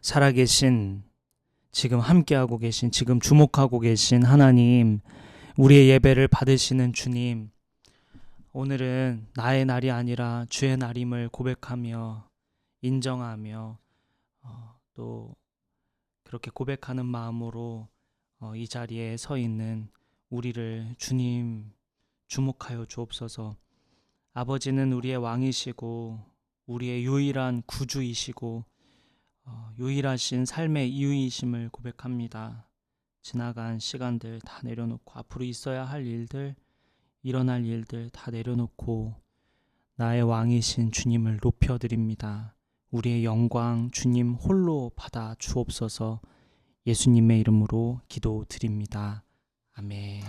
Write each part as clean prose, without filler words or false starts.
살아계신, 지금 함께하고 계신, 지금 주목하고 계신 하나님, 우리의 예배를 받으시는 주님, 오늘은 나의 날이 아니라 주의 날임을 고백하며 인정하며 또 그렇게 고백하는 마음으로 이 자리에 서 있는 우리를 주님 주목하여 주옵소서. 아버지는 우리의 왕이시고 우리의 유일한 구주이시고 유일하신 삶의 이유이심을 고백합니다. 지나간 시간들 다 내려놓고 앞으로 있어야 할 일들, 일어날 일들 다 내려놓고 나의 왕이신 주님을 높여드립니다. 우리의 영광 주님 홀로 받아 주옵소서. 예수님의 이름으로 기도드립니다. 아멘.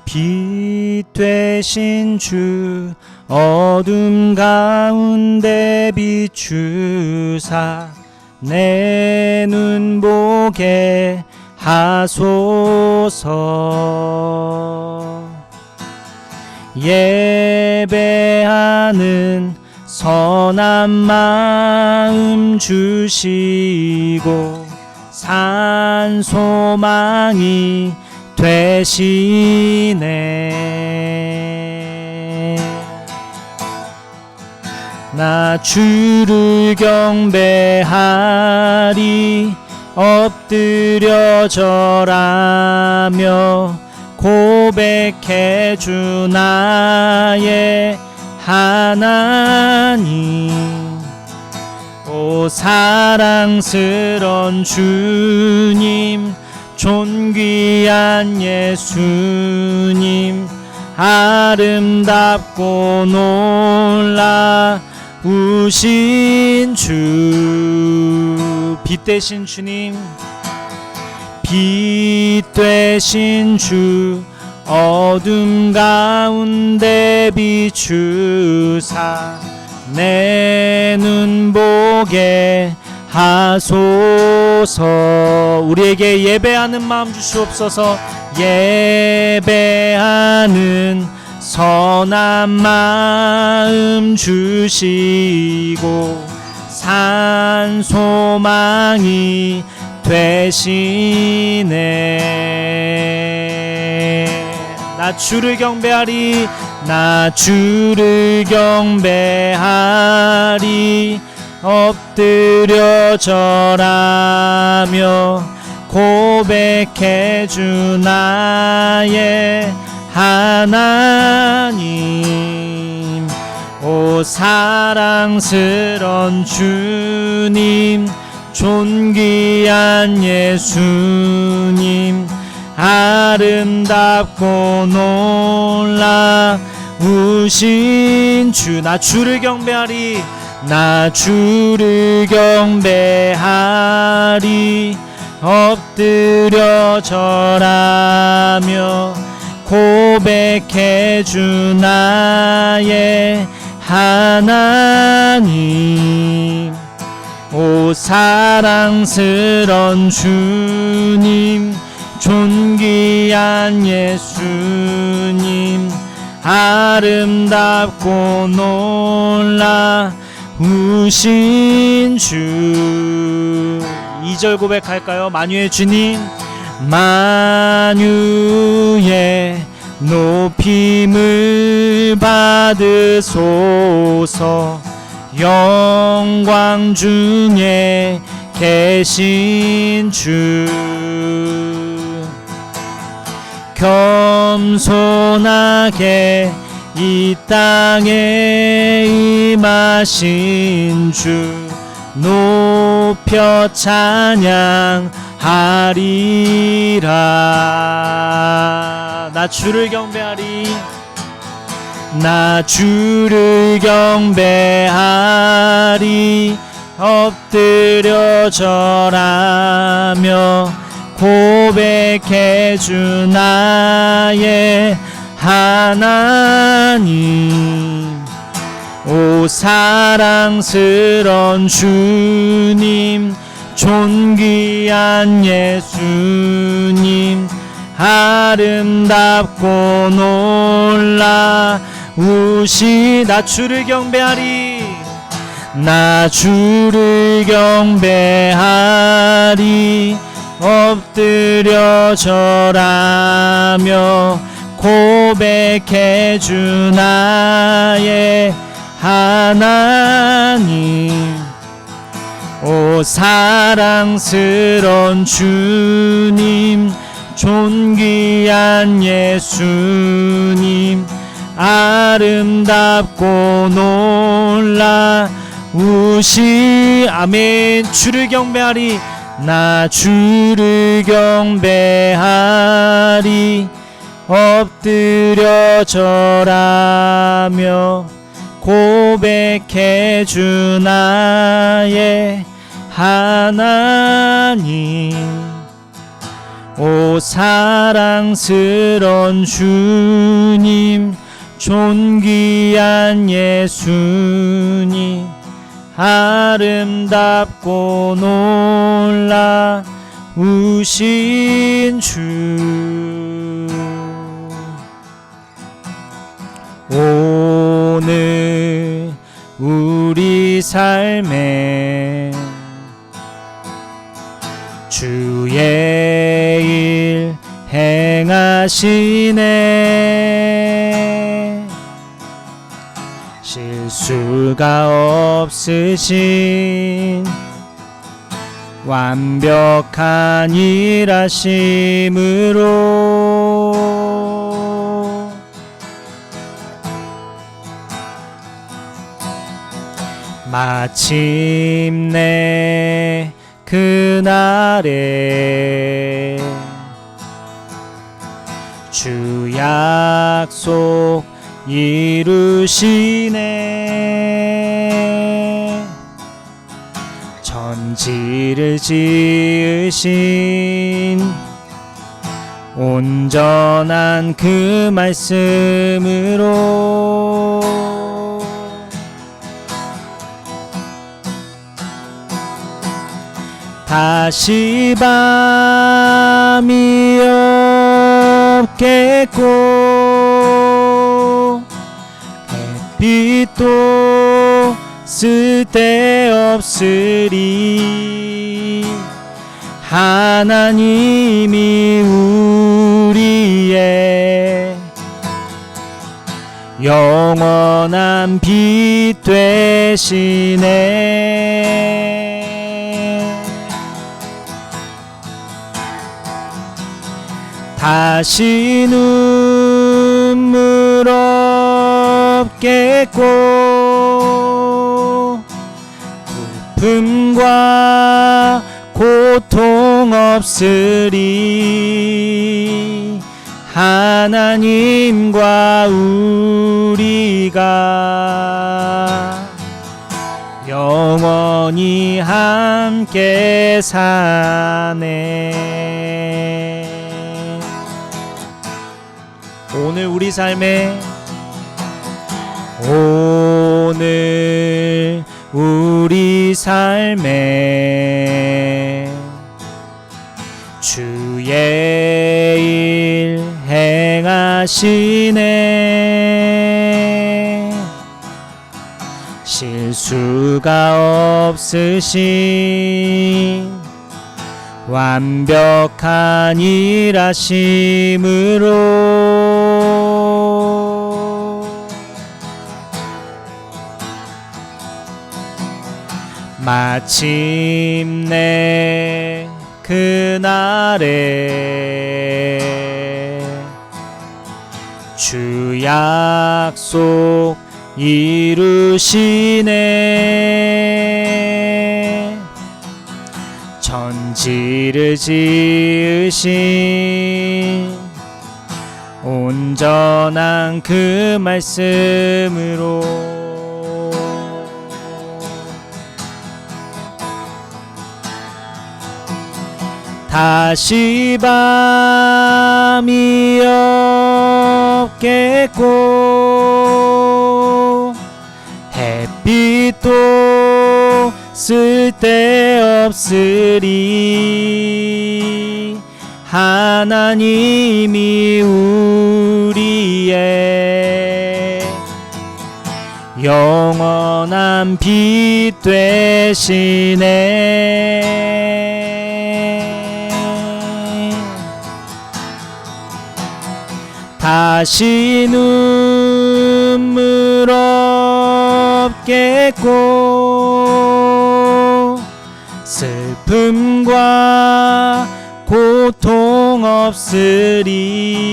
빛 되신 주 어둠 가운데 비추사 내 눈 보게 하소서. 예배하는 선한 마음 주시고 산 소망이 되시네. 나 주를 경배하리 엎드려 절하며 고백해 주 나의 하나님. 오 사랑스런 주님, 존귀한 예수님, 아름답고 놀라우신 주. 빛 되신 주님, 빛 되신 주 어둠 가운데 비추사 내 눈 보게 하소서. 우리에게 예배하는 마음 주시옵소서. 예배하는 선한 마음 주시고 산 소망이 되시네. 나 주를 경배하리, 나 주를 경배하리 엎드려 절하며 고백해 주 나의 하나님. 오 사랑스런 주님, 존귀한 예수님, 아름답고 놀라우신 주. 나 주를 경배하리, 나 주를 경배하리 엎드려 절하며 고백해 주 나의 하나님. 오 사랑스런 주님, 존귀한 예수님, 아름답고 놀라우신 주. 2절 고백할까요? 만유의 주님, 만유의 높임을 받으소서. 영광 중에 계신 주, 겸손하게 이 땅에 임하신 주, 높여 찬양하리라. 나 주를 경배하리, 나 주를 경배하리 엎드려 절하며 고백해 주 나의 하나님. 오 사랑스런 주님, 존귀한 예수님, 아름답고 놀라우신 나 주를 경배하리, 나 주를 경배하리. 엎드려 절하며 고백해 주 나의 하나님. 오 사랑스런 주님, 존귀한 예수님, 아름답고 놀라우시. 아멘. 주를 경배하리. 나 주를 경배하리. 엎드려 절하며 고백해 주 나의 하나님. 오 사랑스런 주님, 존귀한 예수님, 아름답고 놀라우신 주. 오늘 우리 삶에 주의 일 행하시네. 실수가 없으신 완벽한 일하심으로 마침내 그날에 주 약속 이루시네. 천지를 지으신 온전한 그 말씀으로 다시 밤이 없겠고 햇빛도 쓸데없으리. 하나님이 우리의 영원한 빛 되시네. 다시 눈물 없겠고 슬픔과 고통 없으리. 하나님과 우리가 영원히 함께 사네. 오늘 우리 삶에 오늘 우리 삶에 주의 일 행하시네. 실수가 없으신 완벽한 일하심으로 마침내 그날에 주 약속 이루시네. 천지를 지으신 온전한 그 말씀으로 다시 밤이 없겠고 햇빛도 쓸데없으리. 하나님이 우리의 영원한 빛 되시네. 다시 눈물 없겠고 슬픔과 고통 없으리.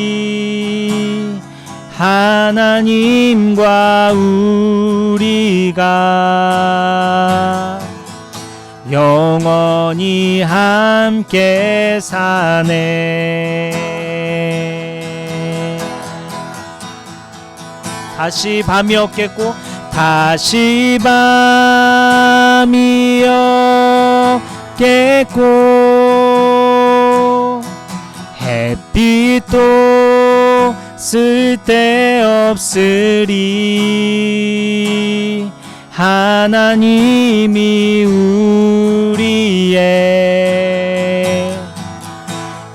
하나님과 우리가 영원히 함께 사네. 다시 밤이 없겠고 다시 밤이 없겠고 햇빛도 쓸데없으리. 하나님이 우리의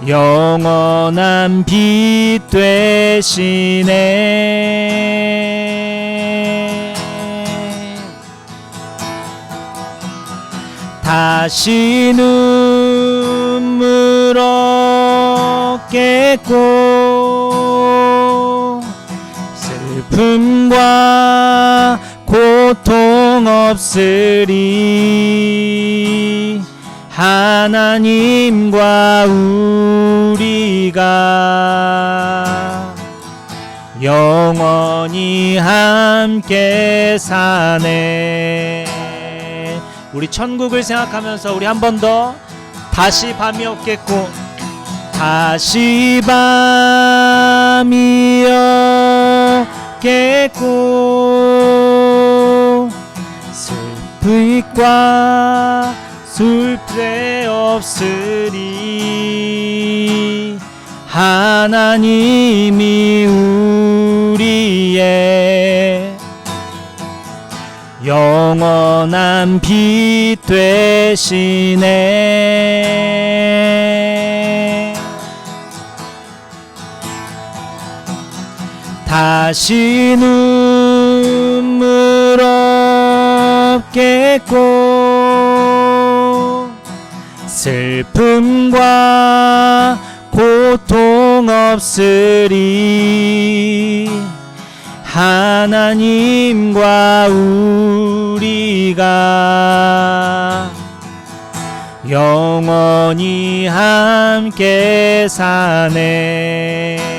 영원한 빛 되시네. 다시 눈물 없겠고 슬픔과 고통 없으리. 하나님과 우리가 영원히 함께 사네. 우리 천국을 생각하면서 우리 한 번 더 다시 밤이 없겠고 다시 밤이 없겠고 슬픔과 술패 없으리. 하나님이 우리의 영원한 빛 되시네. 다시 눈물 없겠고 슬픔과 고통 없으리. 하나님과 우리가 영원히 함께 사네.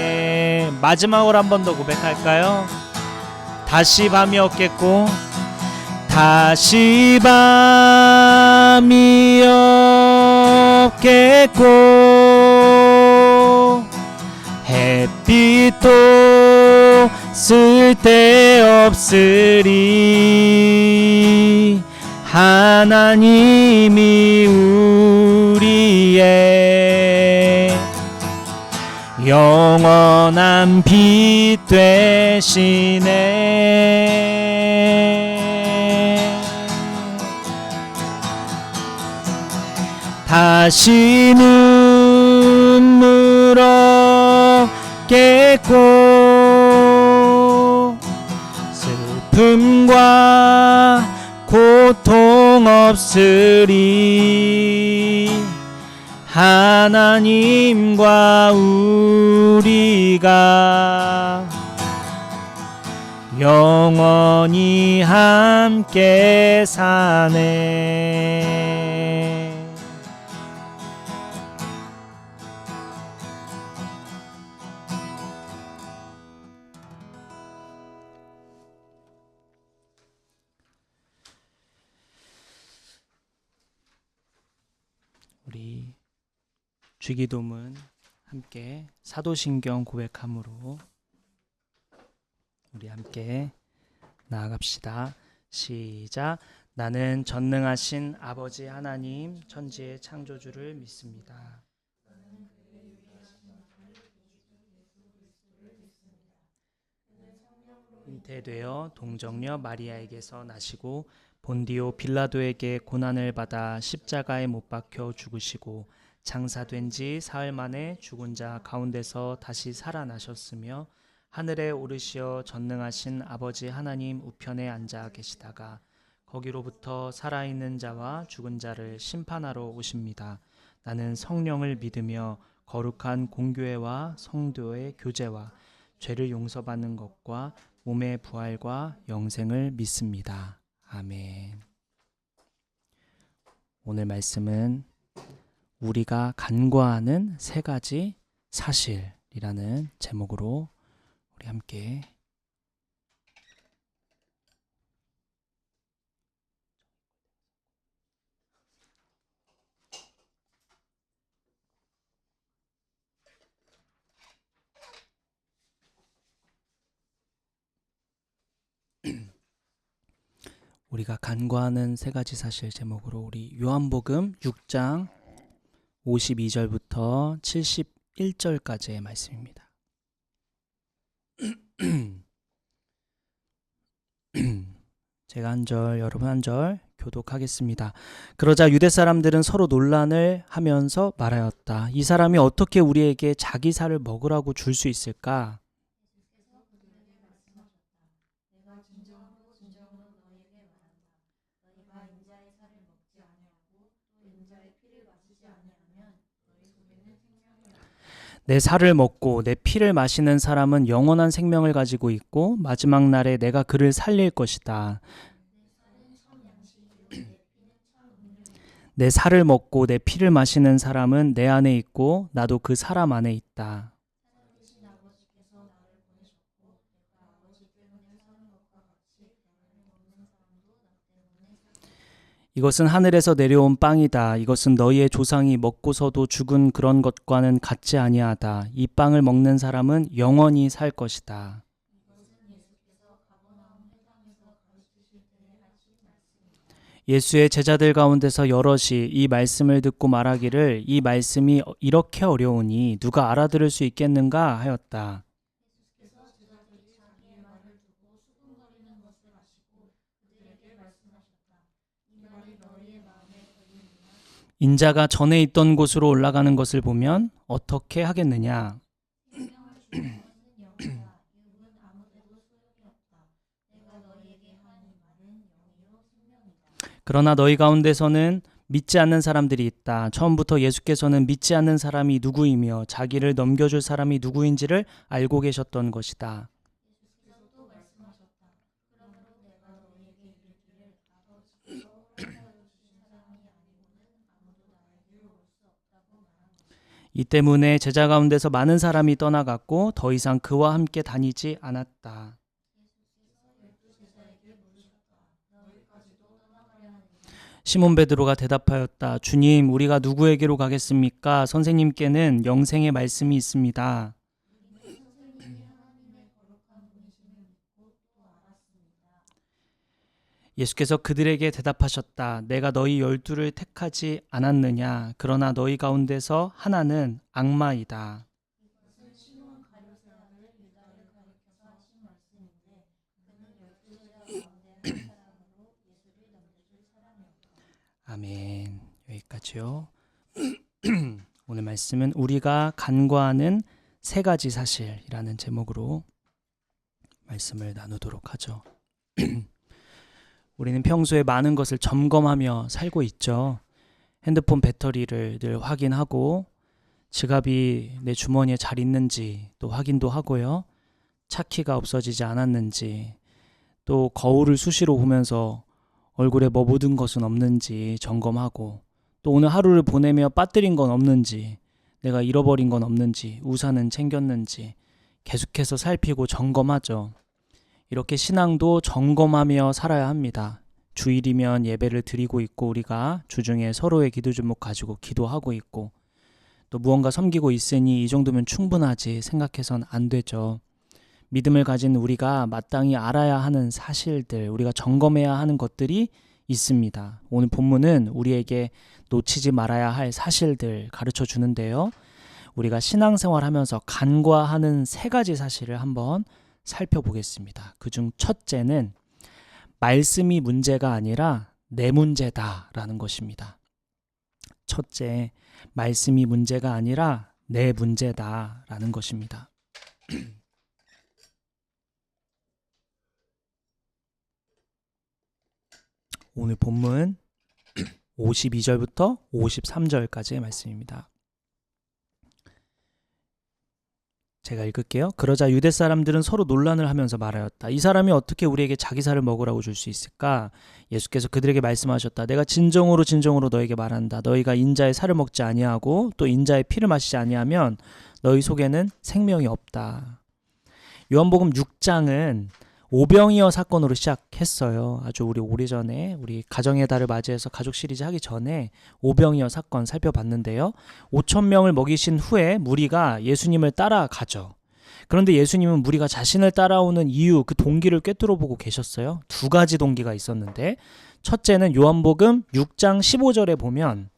마지막으로 한 번 더 고백할까요? 다시 밤이 없겠고 다시 밤이 없겠고 햇빛도 쓸데없으리. 하나님이 우리의 영원한 빛 되시네. 다시 눈물 없겠고 슬픔과 고통 없으리. 하나님과 우리가 영원히 함께 사네. 우리 주기도문 함께 사도신경 고백함으로 우리 함께 나아갑시다. 시작. 나는 전능하신 아버지 하나님 천지의 창조주를 믿습니다. 잉태되어 동정녀 마리아에게서 나시고 본디오 빌라도에게 고난을 받아 십자가에 못 박혀 죽으시고 장사된 지 사흘 만에 죽은 자 가운데서 다시 살아나셨으며 하늘에 오르시어 전능하신 아버지 하나님 우편에 앉아 계시다가 거기로부터 살아있는 자와 죽은 자를 심판하러 오십니다. 나는 성령을 믿으며 거룩한 공교회와 성도의 교제와 죄를 용서받는 것과 몸의 부활과 영생을 믿습니다. 아멘. 오늘 말씀은 우리가 간과하는 세 가지 사실이라는 제목으로 우리 함께 우리가 간과하는 세 가지 사실 제목으로 우리 요한복음 6장 52절부터 71절까지의 말씀입니다. 제가 한 절, 여러분 한 절 교독하겠습니다. 그러자 유대 사람들은 서로 논란을 하면서 말하였다. 이 사람이 어떻게 우리에게 자기 살을 먹으라고 줄 수 있을까? 내 살을 먹고 내 피를 마시는 사람은 영원한 생명을 가지고 있고 마지막 날에 내가 그를 살릴 것이다. 내 살을 먹고 내 피를 마시는 사람은 내 안에 있고 나도 그 사람 안에 있다. 이것은 하늘에서 내려온 빵이다. 이것은 너희의 조상이 먹고서도 죽은 그런 것과는 같지 아니하다. 이 빵을 먹는 사람은 영원히 살 것이다. 예수의 제자들 가운데서 여럿이 이 말씀을 듣고 말하기를 이 말씀이 이렇게 어려우니 누가 알아들을 수 있겠는가 하였다. 인자가 전에 있던 곳으로 올라가는 것을 보면 어떻게 하겠느냐? 그러나 너희 가운데서는 믿지 않는 사람들이 있다. 처음부터 예수께서는 믿지 않는 사람이 누구이며 자기를 넘겨줄 사람이 누구인지를 알고 계셨던 것이다. 이 때문에 제자 가운데서 많은 사람이 떠나갔고 더 이상 그와 함께 다니지 않았다. 시몬 베드로가 대답하였다. 주님, 우리가 누구에게로 가겠습니까? 선생님께는 영생의 말씀이 있습니다. 예수께서 그들에게 대답하셨다. 내가 너희 12를 택하지 않았느냐? 그러나 너희 가운데서 하나는 악마이다. 아멘. 여기까지요. 오늘 말씀은 우리가 간과하는 세 가지 사실이라는 제목으로 말씀을 나누도록 하죠. 우리는 평소에 많은 것을 점검하며 살고 있죠. 핸드폰 배터리를 늘 확인하고 지갑이 내 주머니에 잘 있는지 또 확인도 하고요. 차키가 없어지지 않았는지 또 거울을 수시로 보면서 얼굴에 뭐 묻은 것은 없는지 점검하고 또 오늘 하루를 보내며 빠뜨린 건 없는지 내가 잃어버린 건 없는지 우산은 챙겼는지 계속해서 살피고 점검하죠. 이렇게 신앙도 점검하며 살아야 합니다. 주일이면 예배를 드리고 있고 우리가 주중에 서로의 기도 제목 가지고 기도하고 있고 또 무언가 섬기고 있으니 이 정도면 충분하지 생각해선 안 되죠. 믿음을 가진 우리가 마땅히 알아야 하는 사실들, 우리가 점검해야 하는 것들이 있습니다. 오늘 본문은 우리에게 놓치지 말아야 할 사실들 가르쳐 주는데요. 우리가 신앙생활하면서 간과하는 세 가지 사실을 한번 살펴보겠습니다. 그중 첫째는 말씀이 문제가 아니라 내 문제다라는 것입니다. 첫째, 말씀이 문제가 아니라 내 문제다라는 것입니다. 오늘 본문 52절부터 53절까지의 말씀입니다. 제가 읽을게요. 그러자 유대 사람들은 서로 논란을 하면서 말하였다. 이 사람이 어떻게 우리에게 자기 살을 먹으라고 줄 수 있을까? 예수께서 그들에게 말씀하셨다. 내가 진정으로 너에게 말한다. 너희가 인자의 살을 먹지 아니하고 또 인자의 피를 마시지 아니하면 너희 속에는 생명이 없다. 요한복음 6장은 오병이어 사건으로 시작했어요. 아주 우리 오래전에 우리 가정의 달을 맞이해서 가족 시리즈 하기 전에 오병이어 사건 살펴봤는데요. 5,000명을 먹이신 후에 무리가 예수님을 따라가죠. 그런데 예수님은 무리가 자신을 따라오는 이유, 그 동기를 꿰뚫어 보고 계셨어요. 두 가지 동기가 있었는데, 첫째는 요한복음 6장 15절에 보면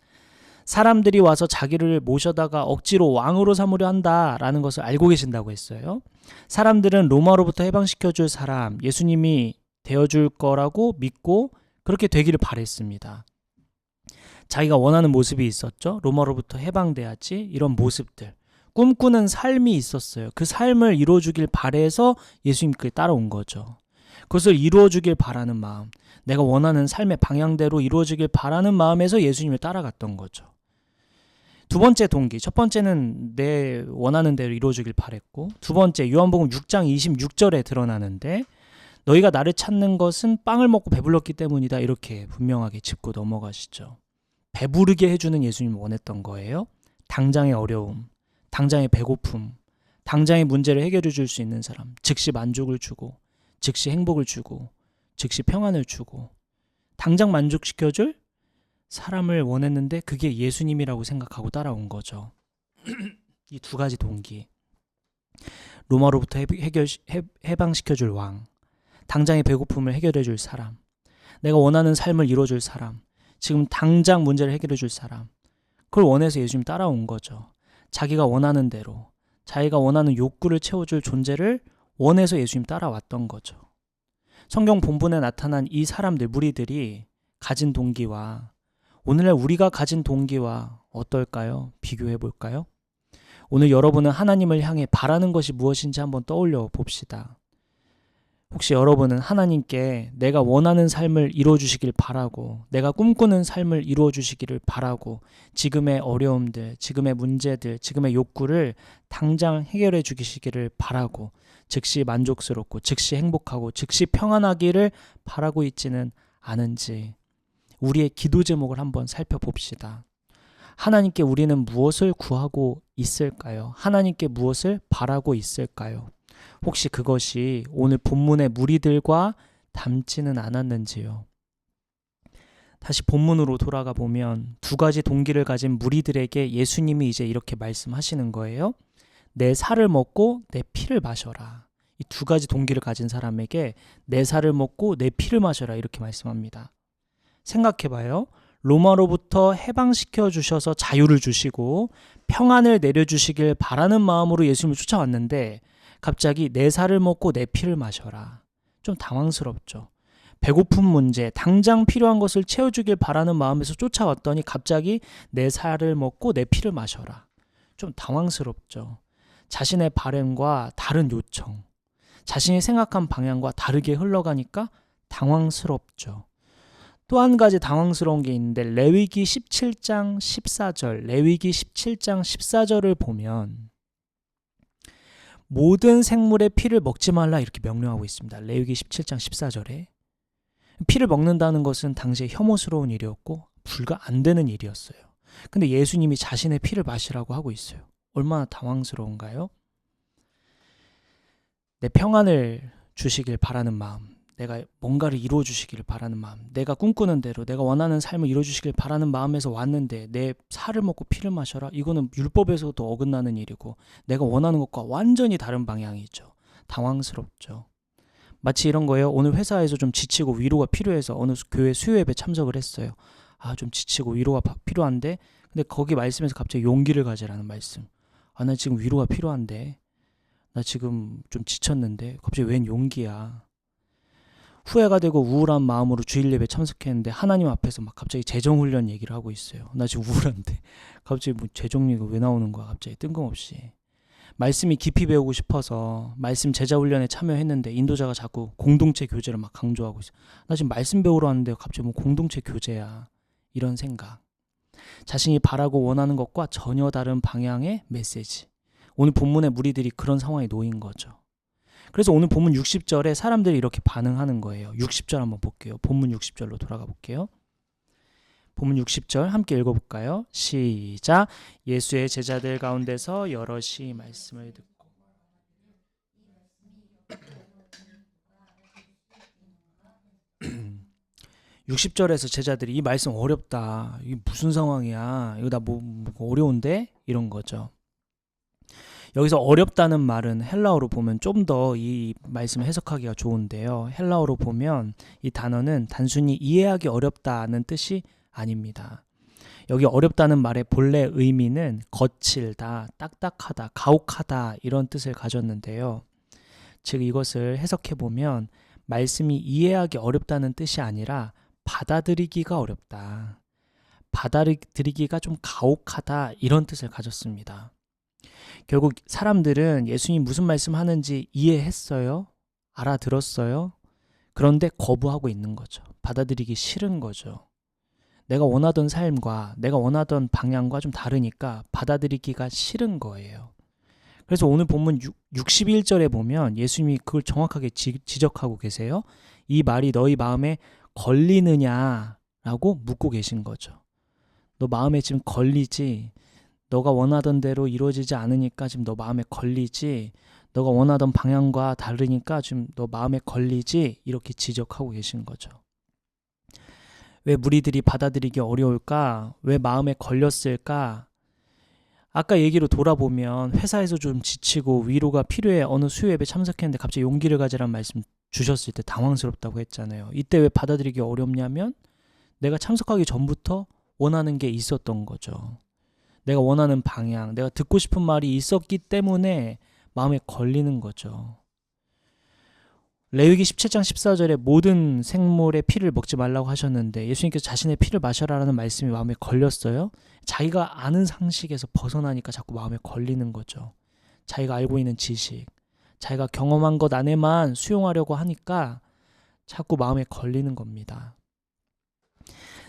사람들이 와서 자기를 모셔다가 억지로 왕으로 삼으려 한다라는 것을 알고 계신다고 했어요. 사람들은 로마로부터 해방시켜줄 사람, 예수님이 되어줄 거라고 믿고 그렇게 되기를 바랬습니다. 자기가 원하는 모습이 있었죠. 로마로부터 해방돼야지, 이런 모습들. 꿈꾸는 삶이 있었어요. 그 삶을 이루어주길 바래서 예수님께 따라온 거죠. 그것을 이루어주길 바라는 마음, 내가 원하는 삶의 방향대로 이루어지길 바라는 마음에서 예수님을 따라갔던 거죠. 두 번째 동기, 첫 번째는 내 원하는 대로 이루어지길 바랬고, 두 번째 요한복음 6장 26절에 드러나는데 너희가 나를 찾는 것은 빵을 먹고 배불렀기 때문이다, 이렇게 분명하게 짚고 넘어가시죠. 배부르게 해주는 예수님을 원했던 거예요. 당장의 어려움, 당장의 배고픔, 당장의 문제를 해결해 줄 수 있는 사람, 즉시 만족을 주고 즉시 행복을 주고 즉시 평안을 주고 당장 만족시켜줄 사람을 원했는데 그게 예수님이라고 생각하고 따라온 거죠. 이 두 가지 동기. 로마로부터 해방시켜줄 왕, 당장의 배고픔을 해결해줄 사람, 내가 원하는 삶을 이루어줄 사람, 지금 당장 문제를 해결해줄 사람, 그걸 원해서 예수님 따라온 거죠. 자기가 원하는 대로, 자기가 원하는 욕구를 채워줄 존재를 원해서 예수님 따라왔던 거죠. 성경 본문에 나타난 이 사람들, 무리들이 가진 동기와 오늘날 우리가 가진 동기와 어떨까요? 비교해 볼까요? 오늘 여러분은 하나님을 향해 바라는 것이 무엇인지 한번 떠올려 봅시다. 혹시 여러분은 하나님께 내가 원하는 삶을 이루어주시길 바라고, 내가 꿈꾸는 삶을 이루어주시기를 바라고, 지금의 어려움들, 지금의 문제들, 지금의 욕구를 당장 해결해 주시기를 바라고, 즉시 만족스럽고 즉시 행복하고 즉시 평안하기를 바라고 있지는 않은지 우리의 기도 제목을 한번 살펴봅시다. 하나님께 우리는 무엇을 구하고 있을까요? 하나님께 무엇을 바라고 있을까요? 혹시 그것이 오늘 본문의 무리들과 닮지는 않았는지요? 다시 본문으로 돌아가 보면 두 가지 동기를 가진 무리들에게 예수님이 이제 이렇게 말씀하시는 거예요. 내 살을 먹고 내 피를 마셔라. 이 두 가지 동기를 가진 사람에게 내 살을 먹고 내 피를 마셔라, 이렇게 말씀합니다. 생각해봐요. 로마로부터 해방시켜 주셔서 자유를 주시고 평안을 내려주시길 바라는 마음으로 예수님을 쫓아왔는데 갑자기 내 살을 먹고 내 피를 마셔라. 좀 당황스럽죠. 배고픈 문제, 당장 필요한 것을 채워주길 바라는 마음에서 쫓아왔더니 갑자기 내 살을 먹고 내 피를 마셔라. 좀 당황스럽죠. 자신의 바램과 다른 요청, 자신이 생각한 방향과 다르게 흘러가니까 당황스럽죠. 또 한 가지 당황스러운 게 있는데 레위기 17장 14절, 레위기 17장 14절을 보면 모든 생물의 피를 먹지 말라, 이렇게 명령하고 있습니다. 레위기 17장 14절에 피를 먹는다는 것은 당시에 혐오스러운 일이었고 불가 안 되는 일이었어요. 근데 예수님이 자신의 피를 마시라고 하고 있어요. 얼마나 당황스러운가요? 내 평안을 주시길 바라는 마음, 내가 뭔가를 이루어 주시기를 바라는 마음, 내가 꿈꾸는 대로 내가 원하는 삶을 이루어 주시길 바라는 마음에서 왔는데 내 살을 먹고 피를 마셔라? 이거는 율법에서도 어긋나는 일이고 내가 원하는 것과 완전히 다른 방향이죠. 당황스럽죠. 마치 이런 거예요. 오늘 회사에서 좀 지치고 위로가 필요해서 어느 교회 수요예배 참석을 했어요. 좀 지치고 위로가 필요한데, 근데 거기 말씀에서 갑자기 용기를 가지라는 말씀. 나 지금 위로가 필요한데, 나 지금 좀 지쳤는데 갑자기 웬 용기야. 후회가 되고 우울한 마음으로 주일 예배 참석했는데 하나님 앞에서 막 갑자기 재정훈련 얘기를 하고 있어요. 나 지금 우울한데 갑자기 뭐 재정리가 왜 나오는 거야, 갑자기 뜬금없이. 말씀이 깊이 배우고 싶어서 말씀 제자 훈련에 참여했는데 인도자가 자꾸 공동체 교제를 막 강조하고 있어. 나 지금 말씀 배우러 왔는데 갑자기 뭐 공동체 교제야. 이런 생각. 자신이 바라고 원하는 것과 전혀 다른 방향의 메시지. 오늘 본문의 무리들이 그런 상황에 놓인 거죠. 그래서 오늘 본문 60절에 사람들이 이렇게 반응하는 거예요. 60절 한번 볼게요. 본문 60절로 돌아가 볼게요. 본문 60절 함께 읽어볼까요? 시작. 예수의 제자들 가운데서 여럿이 말씀을 듣고 60절에서 제자들이 이 말씀 어렵다. 이게 무슨 상황이야? 이거 나 뭐 어려운데? 이런 거죠. 여기서 어렵다는 말은 헬라어로 보면 좀 더 이 말씀 해석하기가 좋은데요. 헬라어로 보면 이 단어는 단순히 이해하기 어렵다는 뜻이 아닙니다. 여기 어렵다는 말의 본래 의미는 거칠다, 딱딱하다, 가혹하다 이런 뜻을 가졌는데요. 즉 이것을 해석해 보면 말씀이 이해하기 어렵다는 뜻이 아니라 받아들이기가 어렵다. 받아들이기가 좀 가혹하다 이런 뜻을 가졌습니다. 결국 사람들은 예수님 무슨 말씀하는지 이해했어요? 알아들었어요? 그런데 거부하고 있는 거죠. 받아들이기 싫은 거죠. 내가 원하던 삶과 내가 원하던 방향과 좀 다르니까 받아들이기가 싫은 거예요. 그래서 오늘 본문 61절에 보면 예수님이 그걸 정확하게 지적하고 계세요. 이 말이 너희 마음에 걸리느냐라고 묻고 계신 거죠. 너 마음에 지금 걸리지? 너가 원하던 대로 이루어지지 않으니까 지금 너 마음에 걸리지? 너가 원하던 방향과 다르니까 지금 너 마음에 걸리지? 이렇게 지적하고 계신 거죠. 왜 무리들이 받아들이기 어려울까? 왜 마음에 걸렸을까? 아까 얘기로 돌아보면 회사에서 좀 지치고 위로가 필요해 어느 수요예배 참석했는데 갑자기 용기를 가지라는 말씀 주셨을 때 당황스럽다고 했잖아요. 이때 왜 받아들이기 어렵냐면 내가 참석하기 전부터 원하는 게 있었던 거죠. 내가 원하는 방향, 내가 듣고 싶은 말이 있었기 때문에 마음에 걸리는 거죠. 레위기 17장 14절에 모든 생물의 피를 먹지 말라고 하셨는데 예수님께서 자신의 피를 마셔라라는 말씀이 마음에 걸렸어요. 자기가 아는 상식에서 벗어나니까 자꾸 마음에 걸리는 거죠. 자기가 알고 있는 지식, 자기가 경험한 것 안에만 수용하려고 하니까 자꾸 마음에 걸리는 겁니다.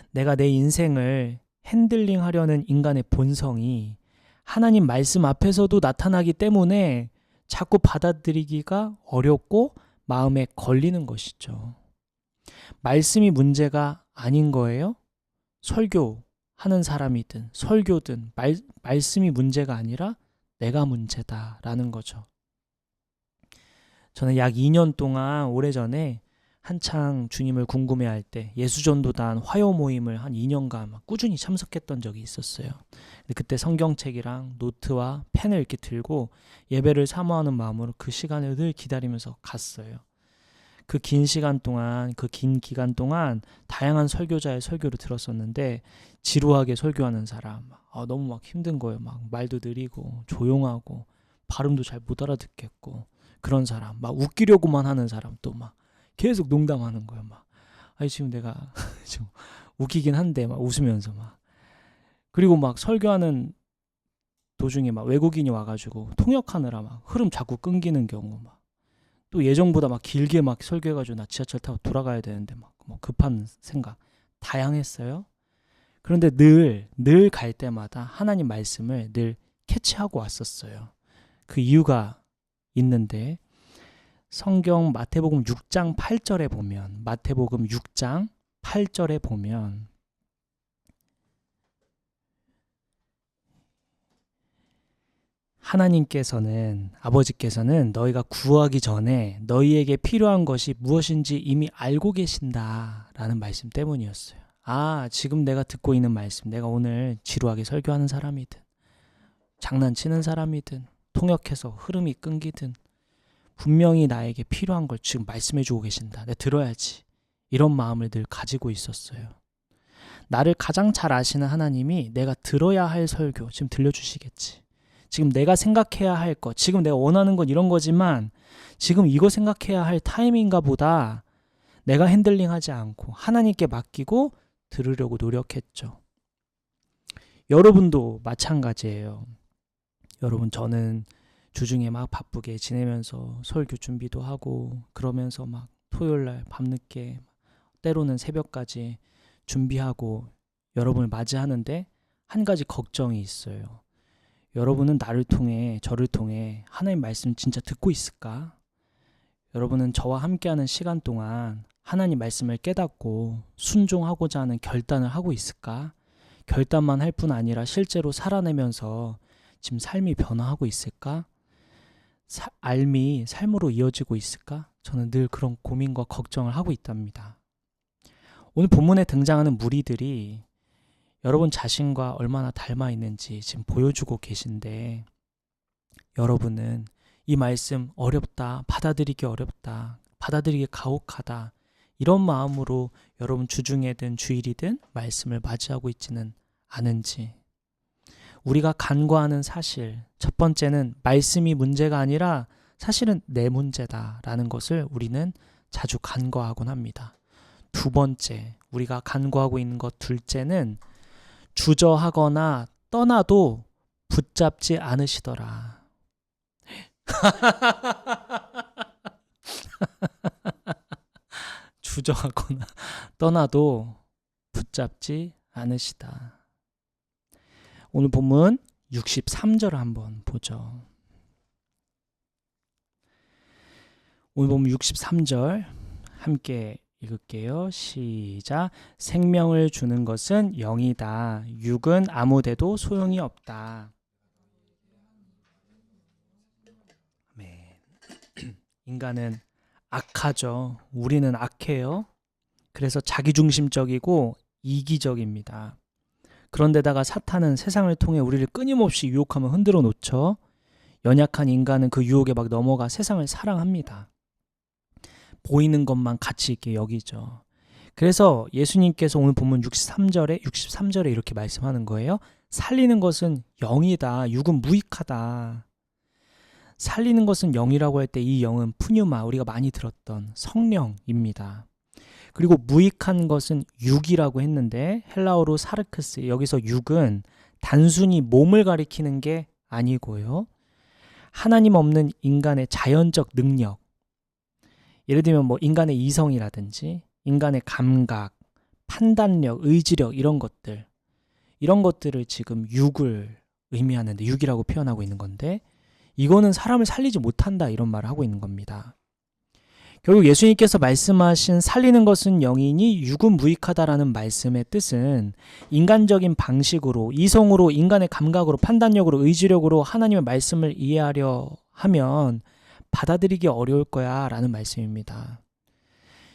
내가 내 인생을 핸들링하려는 인간의 본성이 하나님 말씀 앞에서도 나타나기 때문에 자꾸 받아들이기가 어렵고 마음에 걸리는 것이죠. 말씀이 문제가 아닌 거예요. 설교하는 사람이든 설교든 말씀이 문제가 아니라 내가 문제다라는 거죠. 저는 약 2년 동안 오래전에 한창 주님을 궁금해할 때 예수전도단 화요 모임을 한 2년간 꾸준히 참석했던 적이 있었어요. 그때 성경책이랑 노트와 펜을 이렇게 들고 예배를 사모하는 마음으로 그 시간을 늘 기다리면서 갔어요. 그 긴 시간 동안, 그 긴 기간 동안 다양한 설교자의 설교를 들었었는데 지루하게 설교하는 사람, 너무 막 힘든 거예요. 막 말도 느리고 조용하고 발음도 잘 못 알아듣겠고 그런 사람, 막 웃기려고만 하는 사람 또 막 계속 농담하는 거예요. 막 아니 지금 내가 좀 웃기긴 한데 막 웃으면서 막 그리고 막 설교하는 도중에 막 외국인이 와가지고 통역하느라 막 흐름 자꾸 끊기는 경우 막 또 예정보다 막 길게 막 설교해가지고 나 지하철 타고 돌아가야 되는데 막 뭐 급한 생각 다양했어요. 그런데 늘 갈 때마다 하나님 말씀을 늘 캐치하고 왔었어요. 그 이유가 있는데 성경 마태복음 6장 8절에 보면 마태복음 6장 8절에 보면 아버지께서는 너희가 구하기 전에 너희에게 필요한 것이 무엇인지 이미 알고 계신다라는 말씀 때문이었어요. 지금 내가 듣고 있는 말씀, 내가 오늘 지루하게 설교하는 사람이든 장난치는 사람이든 통역해서 흐름이 끊기든 분명히 나에게 필요한 걸 지금 말씀해주고 계신다. 내가 들어야지. 이런 마음을 늘 가지고 있었어요. 나를 가장 잘 아시는 하나님이 내가 들어야 할 설교 지금 들려주시겠지. 지금 내가 생각해야 할 것, 지금 내가 원하는 건 이런 거지만 지금 이거 생각해야 할 타이밍인가 보다 내가 핸들링하지 않고 하나님께 맡기고 들으려고 노력했죠. 여러분도 마찬가지예요. 여러분 저는 주중에 막 바쁘게 지내면서 설교 준비도 하고 그러면서 막 토요일날 밤늦게 때로는 새벽까지 준비하고 여러분을 맞이하는데 한 가지 걱정이 있어요. 여러분은 나를 통해 저를 통해 하나님 말씀 진짜 듣고 있을까? 여러분은 저와 함께하는 시간 동안 하나님 말씀을 깨닫고 순종하고자 하는 결단을 하고 있을까? 결단만 할 뿐 아니라 실제로 살아내면서 지금 삶이 변화하고 있을까? 삶이 삶으로 이어지고 있을까? 저는 늘 그런 고민과 걱정을 하고 있답니다. 오늘 본문에 등장하는 무리들이 여러분 자신과 얼마나 닮아 있는지 지금 보여주고 계신데, 여러분은 이 말씀 어렵다, 받아들이기 어렵다, 받아들이기 가혹하다, 이런 마음으로 여러분 주중에든 주일이든 말씀을 맞이하고 있지는 않은지. 우리가 간과하는 사실, 첫 번째는 말씀이 문제가 아니라 사실은 내 문제다라는 것을 우리는 자주 간과하곤 합니다. 두 번째, 우리가 간과하고 있는 것 둘째는 주저하거나 떠나도 붙잡지 않으시더라. 주저하거나 떠나도 붙잡지 않으시다. 오늘 본문 63절 한번 보죠. 오늘 본문 63절 함께 읽을게요. 시작. 생명을 주는 것은 영이다. 육은 아무데도 소용이 없다. 아멘. 인간은 악하죠. 우리는 악해요. 그래서 자기중심적이고 이기적입니다. 그런데다가 사탄은 세상을 통해 우리를 끊임없이 유혹하며 흔들어 놓죠. 연약한 인간은 그 유혹에 막 넘어가 세상을 사랑합니다. 보이는 것만 가치 있게 여기죠. 그래서 예수님께서 오늘 본문 63절에 이렇게 말씀하는 거예요. 살리는 것은 영이다. 육은 무익하다. 살리는 것은 영이라고 할 때 이 영은 푸뉴마, 우리가 많이 들었던 성령입니다. 그리고 무익한 것은 육이라고 했는데 헬라어로 사르크스, 여기서 육은 단순히 몸을 가리키는 게 아니고요. 하나님 없는 인간의 자연적 능력, 예를 들면 뭐 인간의 이성이라든지 인간의 감각, 판단력, 의지력 이런 것들을 지금 육을 의미하는데 육이라고 표현하고 있는 건데, 이거는 사람을 살리지 못한다 이런 말을 하고 있는 겁니다. 결국 예수님께서 말씀하신 살리는 것은 영이니 육은 무익하다라는 말씀의 뜻은 인간적인 방식으로, 이성으로, 인간의 감각으로, 판단력으로, 의지력으로 하나님의 말씀을 이해하려 하면 받아들이기 어려울 거야 라는 말씀입니다.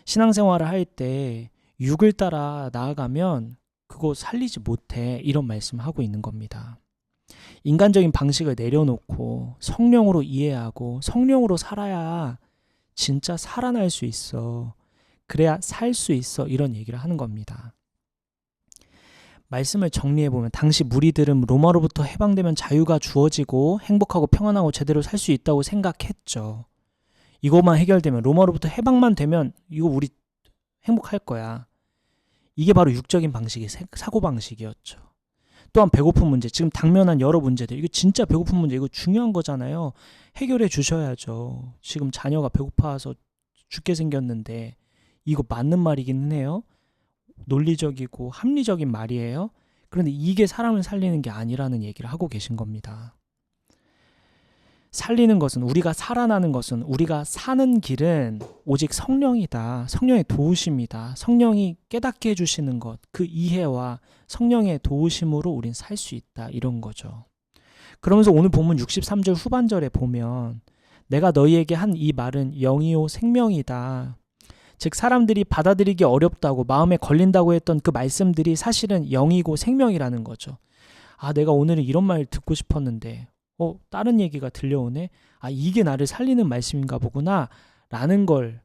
신앙생활을 할 때 육을 따라 나아가면 그거 살리지 못해 이런 말씀하고 있는 겁니다. 인간적인 방식을 내려놓고 성령으로 이해하고 성령으로 살아야 진짜 살아날 수 있어. 그래야 살 수 있어. 이런 얘기를 하는 겁니다. 말씀을 정리해보면 당시 무리들은 로마로부터 해방되면 자유가 주어지고 행복하고 평안하고 제대로 살 수 있다고 생각했죠. 이것만 해결되면, 로마로부터 해방만 되면 이거 우리 행복할 거야. 이게 바로 육적인 방식의 사고방식이었죠. 또한 배고픈 문제, 지금 당면한 여러 문제들, 이거 진짜 배고픈 문제, 이거 중요한 거잖아요. 해결해 주셔야죠. 지금 자녀가 배고파서 죽게 생겼는데 이거 맞는 말이기는 해요. 논리적이고 합리적인 말이에요. 그런데 이게 사람을 살리는 게 아니라는 얘기를 하고 계신 겁니다. 살리는 것은, 우리가 살아나는 것은, 우리가 사는 길은 오직 성령이다. 성령의 도우심이다. 성령이 깨닫게 해주시는 것, 그 이해와 성령의 도우심으로 우린 살 수 있다. 이런 거죠. 그러면서 오늘 본문 63절 후반절에 보면 내가 너희에게 한 이 말은 영이요 생명이다. 즉 사람들이 받아들이기 어렵다고 마음에 걸린다고 했던 그 말씀들이 사실은 영이고 생명이라는 거죠. 아, 내가 오늘은 이런 말 듣고 싶었는데 다른 얘기가 들려오네. 아, 이게 나를 살리는 말씀인가 보구나 라는 걸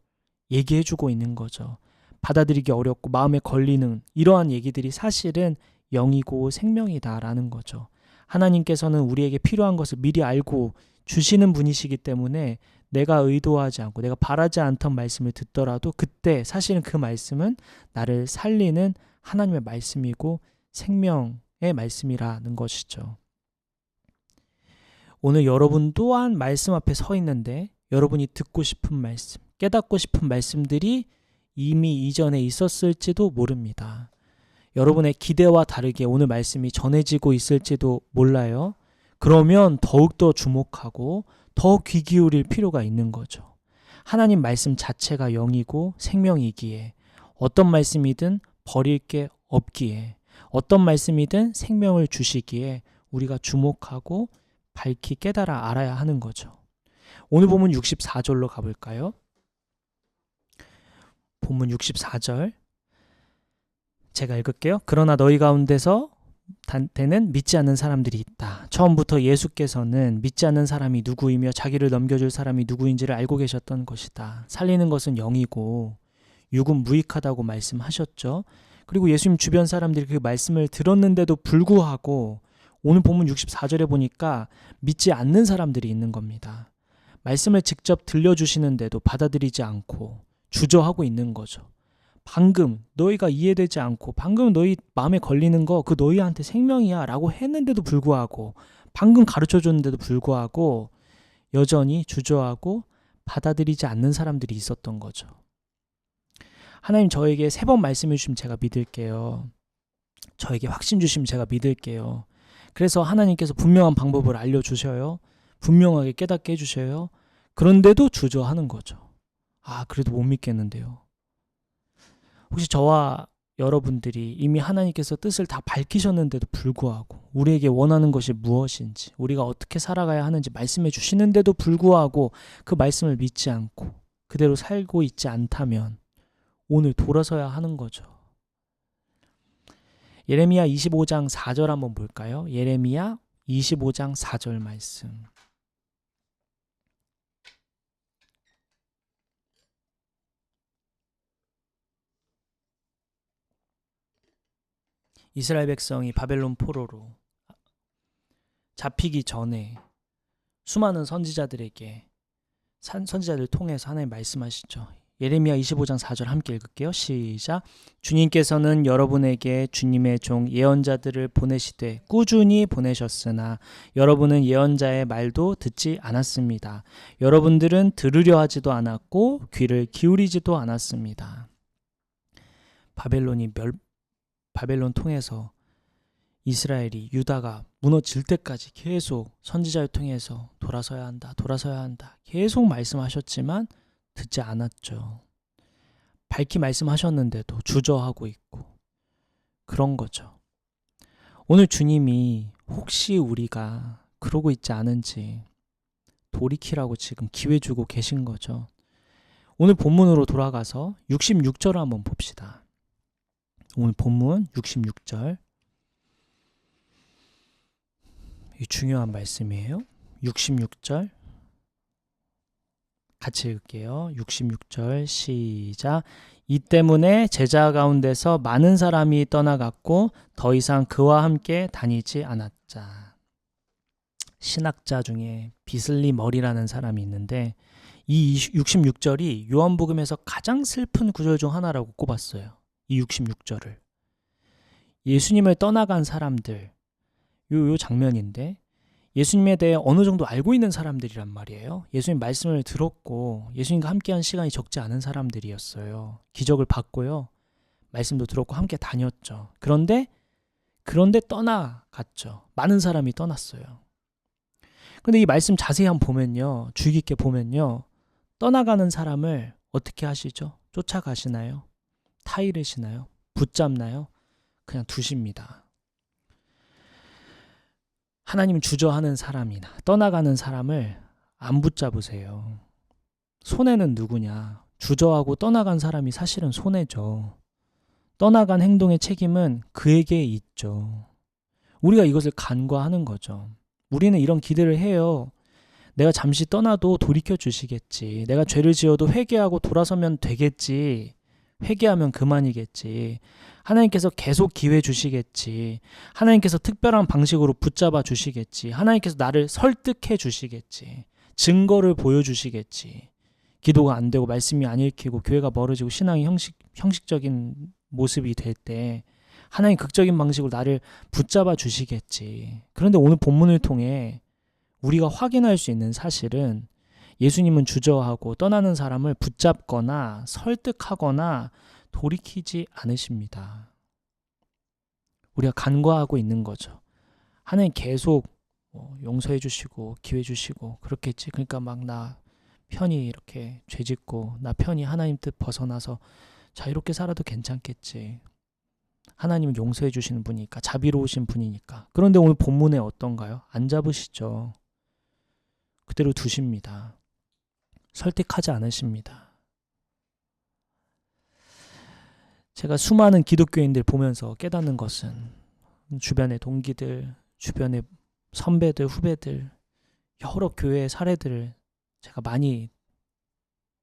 얘기해주고 있는 거죠. 받아들이기 어렵고 마음에 걸리는 이러한 얘기들이 사실은 영이고 생명이다라는 거죠. 하나님께서는 우리에게 필요한 것을 미리 알고 주시는 분이시기 때문에 내가 의도하지 않고 내가 바라지 않던 말씀을 듣더라도 그때 사실은 그 말씀은 나를 살리는 하나님의 말씀이고 생명의 말씀이라는 것이죠. 오늘 여러분 또한 말씀 앞에 서 있는데 여러분이 듣고 싶은 말씀, 깨닫고 싶은 말씀들이 이미 이전에 있었을지도 모릅니다. 여러분의 기대와 다르게 오늘 말씀이 전해지고 있을지도 몰라요. 그러면 더욱더 주목하고 더 귀 기울일 필요가 있는 거죠. 하나님 말씀 자체가 영이고 생명이기에 어떤 말씀이든 버릴 게 없기에 어떤 말씀이든 생명을 주시기에 우리가 주목하고 밝히 깨달아 알아야 하는 거죠. 오늘 본문 64절로 가볼까요? 본문 64절 제가 읽을게요. 그러나 너희 가운데서 단테는 믿지 않는 사람들이 있다. 처음부터 예수께서는 믿지 않는 사람이 누구이며 자기를 넘겨줄 사람이 누구인지를 알고 계셨던 것이다. 살리는 것은 영이고 육은 무익하다고 말씀하셨죠. 그리고 예수님 주변 사람들이 그 말씀을 들었는데도 불구하고 오늘 본문 64절에 보니까 믿지 않는 사람들이 있는 겁니다. 말씀을 직접 들려주시는데도 받아들이지 않고 주저하고 있는 거죠. 방금 너희가 이해되지 않고 방금 너희 마음에 걸리는 거 그 너희한테 생명이야 라고 했는데도 불구하고 방금 가르쳐줬는데도 불구하고 여전히 주저하고 받아들이지 않는 사람들이 있었던 거죠. 하나님 저에게 3번 말씀해 주시면 제가 믿을게요. 저에게 확신 주시면 제가 믿을게요. 그래서 하나님께서 분명한 방법을 알려주셔요. 분명하게 깨닫게 해주셔요. 그런데도 주저하는 거죠. 그래도 못 믿겠는데요. 혹시 저와 여러분들이 이미 하나님께서 뜻을 다 밝히셨는데도 불구하고 우리에게 원하는 것이 무엇인지 우리가 어떻게 살아가야 하는지 말씀해 주시는데도 불구하고 그 말씀을 믿지 않고 그대로 살고 있지 않다면 오늘 돌아서야 하는 거죠. 예레미야 25장 4절 한번 볼까요? 예레미야 25장 4절 말씀. 이스라엘 백성이 바벨론 포로로 잡히기 전에 수많은 선지자들에게 선지자들을 통해서 하나님 말씀하시죠. 예레미야 25장 4절 함께 읽을게요. 시작. 주님께서는 여러분에게 주님의 종 예언자들을 보내시되 꾸준히 보내셨으나 여러분은 예언자의 말도 듣지 않았습니다. 여러분들은 들으려 하지도 않았고 귀를 기울이지도 않았습니다. 바벨론 통해서 이스라엘이 유다가 무너질 때까지 계속 선지자를 통해서 돌아서야 한다. 계속 말씀하셨지만 듣지 않았죠. 밝히 말씀하셨는데도 주저하고 있고 그런 거죠. 오늘 주님이 혹시 우리가 그러고 있지 않은지 돌이키라고 지금 기회 주고 계신 거죠. 오늘 본문으로 돌아가서 66절을 한번 봅시다. 오늘 본문 66절. 이 중요한 말씀이에요. 66절 같이 읽을게요. 66절 시작. 이 때문에 제자 가운데서 많은 사람이 떠나갔고 더 이상 그와 함께 다니지 않았자. 신학자 중에 비슬리 머리라는 사람이 있는데 이 66절이 요한복음에서 가장 슬픈 구절 중 하나라고 꼽았어요. 이 66절을. 예수님을 떠나간 사람들, 요 장면인데 예수님에 대해 어느 정도 알고 있는 사람들이란 말이에요. 예수님 말씀을 들었고 예수님과 함께한 시간이 적지 않은 사람들이었어요. 기적을 봤고요. 말씀도 들었고 함께 다녔죠. 그런데 떠나갔죠. 많은 사람이 떠났어요. 근데 이 말씀 자세히 한번 보면요. 주의 깊게 보면요. 떠나가는 사람을 어떻게 하시죠? 쫓아가시나요? 타이르시나요? 붙잡나요? 그냥 두십니다. 하나님 주저하는 사람이나 떠나가는 사람을 안 붙잡으세요. 손해는 누구냐? 주저하고 떠나간 사람이 사실은 손해죠. 떠나간 행동의 책임은 그에게 있죠. 우리가 이것을 간과하는 거죠. 우리는 이런 기대를 해요. 내가 잠시 떠나도 돌이켜 주시겠지. 내가 죄를 지어도 회개하고 돌아서면 되겠지. 회개하면 그만이겠지. 하나님께서 계속 기회 주시겠지. 하나님께서 특별한 방식으로 붙잡아 주시겠지. 하나님께서 나를 설득해 주시겠지. 증거를 보여주시겠지. 기도가 안 되고 말씀이 안 읽히고 교회가 멀어지고 신앙이 형식적인 모습이 될 때 하나님 극적인 방식으로 나를 붙잡아 주시겠지. 그런데 오늘 본문을 통해 우리가 확인할 수 있는 사실은 예수님은 주저하고 떠나는 사람을 붙잡거나 설득하거나 돌이키지 않으십니다. 우리가 간과하고 있는 거죠. 하나님 계속 용서해 주시고 기회 주시고 그렇겠지. 그러니까 막 나 편히 이렇게 죄짓고 나 편히 하나님 뜻 벗어나서 자유롭게 살아도 괜찮겠지. 하나님은 용서해 주시는 분이니까, 자비로우신 분이니까. 그런데 오늘 본문에 어떤가요? 안 잡으시죠. 그대로 두십니다. 설득하지 않으십니다. 제가 수많은 기독교인들 보면서 깨닫는 것은 주변의 동기들, 주변의 선배들, 후배들, 여러 교회의 사례들을 제가 많이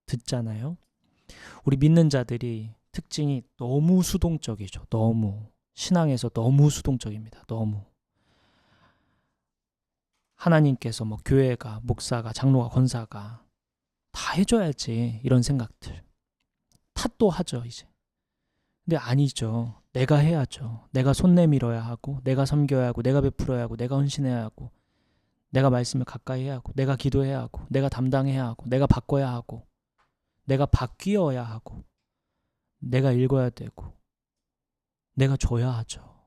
듣잖아요. 우리 믿는 자들이 특징이 너무 수동적이죠. 너무. 신앙에서 너무 수동적입니다. 너무. 하나님께서 교회가, 목사가, 장로가, 권사가 다 해줘야지 이런 생각들. 탓도 하죠 이제. 근데 아니죠. 내가 해야죠. 내가 손 내밀어야 하고, 내가 섬겨야 하고, 내가 베풀어야 하고, 내가 헌신해야 하고, 내가 말씀을 가까이 해야 하고, 내가 기도해야 하고, 내가 담당해야 하고, 내가 바꿔야 하고, 내가 바뀌어야 하고, 내가 읽어야 되고, 내가 줘야 하죠.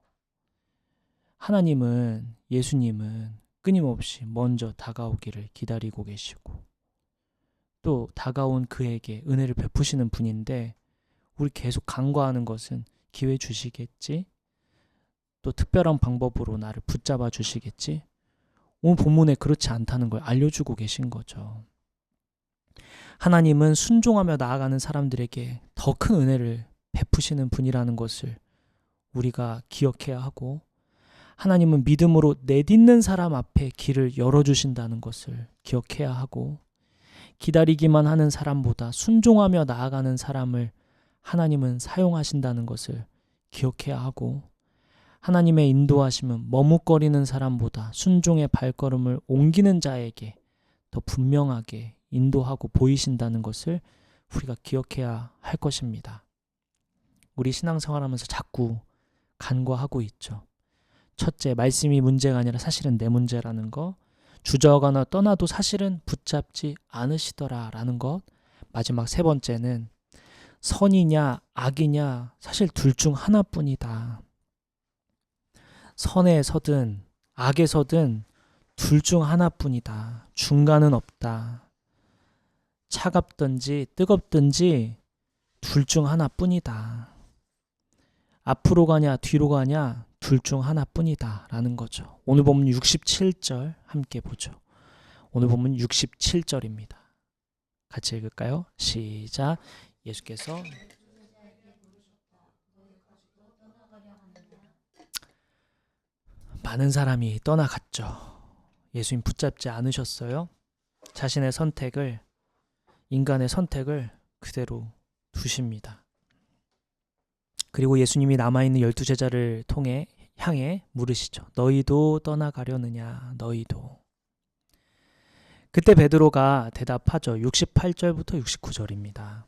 하나님은, 예수님은 끊임없이 먼저 다가오기를 기다리고 계시고, 또 다가온 그에게 은혜를 베푸시는 분인데, 우리 계속 간과하는 것은 기회 주시겠지? 또 특별한 방법으로 나를 붙잡아 주시겠지? 오늘 본문에 그렇지 않다는 걸 알려주고 계신 거죠. 하나님은 순종하며 나아가는 사람들에게 더 큰 은혜를 베푸시는 분이라는 것을 우리가 기억해야 하고, 하나님은 믿음으로 내딛는 사람 앞에 길을 열어주신다는 것을 기억해야 하고, 기다리기만 하는 사람보다 순종하며 나아가는 사람을 하나님은 사용하신다는 것을 기억해야 하고, 하나님의 인도하심은 머뭇거리는 사람보다 순종의 발걸음을 옮기는 자에게 더 분명하게 인도하고 보이신다는 것을 우리가 기억해야 할 것입니다. 우리 신앙생활하면서 자꾸 간과하고 있죠. 첫째, 말씀이 문제가 아니라 사실은 내 문제라는 것. 주저하거나 떠나도 사실은 붙잡지 않으시더라라는 것. 마지막 세 번째는 선이냐 악이냐 사실 둘 중 하나뿐이다. 선에 서든 악에 서든 둘 중 하나뿐이다. 중간은 없다. 차갑든지 뜨겁든지 둘 중 하나뿐이다. 앞으로 가냐 뒤로 가냐 둘 중 하나뿐이다 라는 거죠. 오늘 본문 67절 함께 보죠. 오늘 본문 67절입니다. 같이 읽을까요? 시작. 예수께서 많은 사람이 떠나갔죠. 예수님 붙잡지 않으셨어요. 자신의 선택을, 인간의 선택을 그대로 두십니다. 그리고 예수님이 남아있는 12제자를 통해 향해 물으시죠. 너희도 떠나가려느냐? 너희도. 그때 베드로가 대답하죠. 68절부터 69절입니다.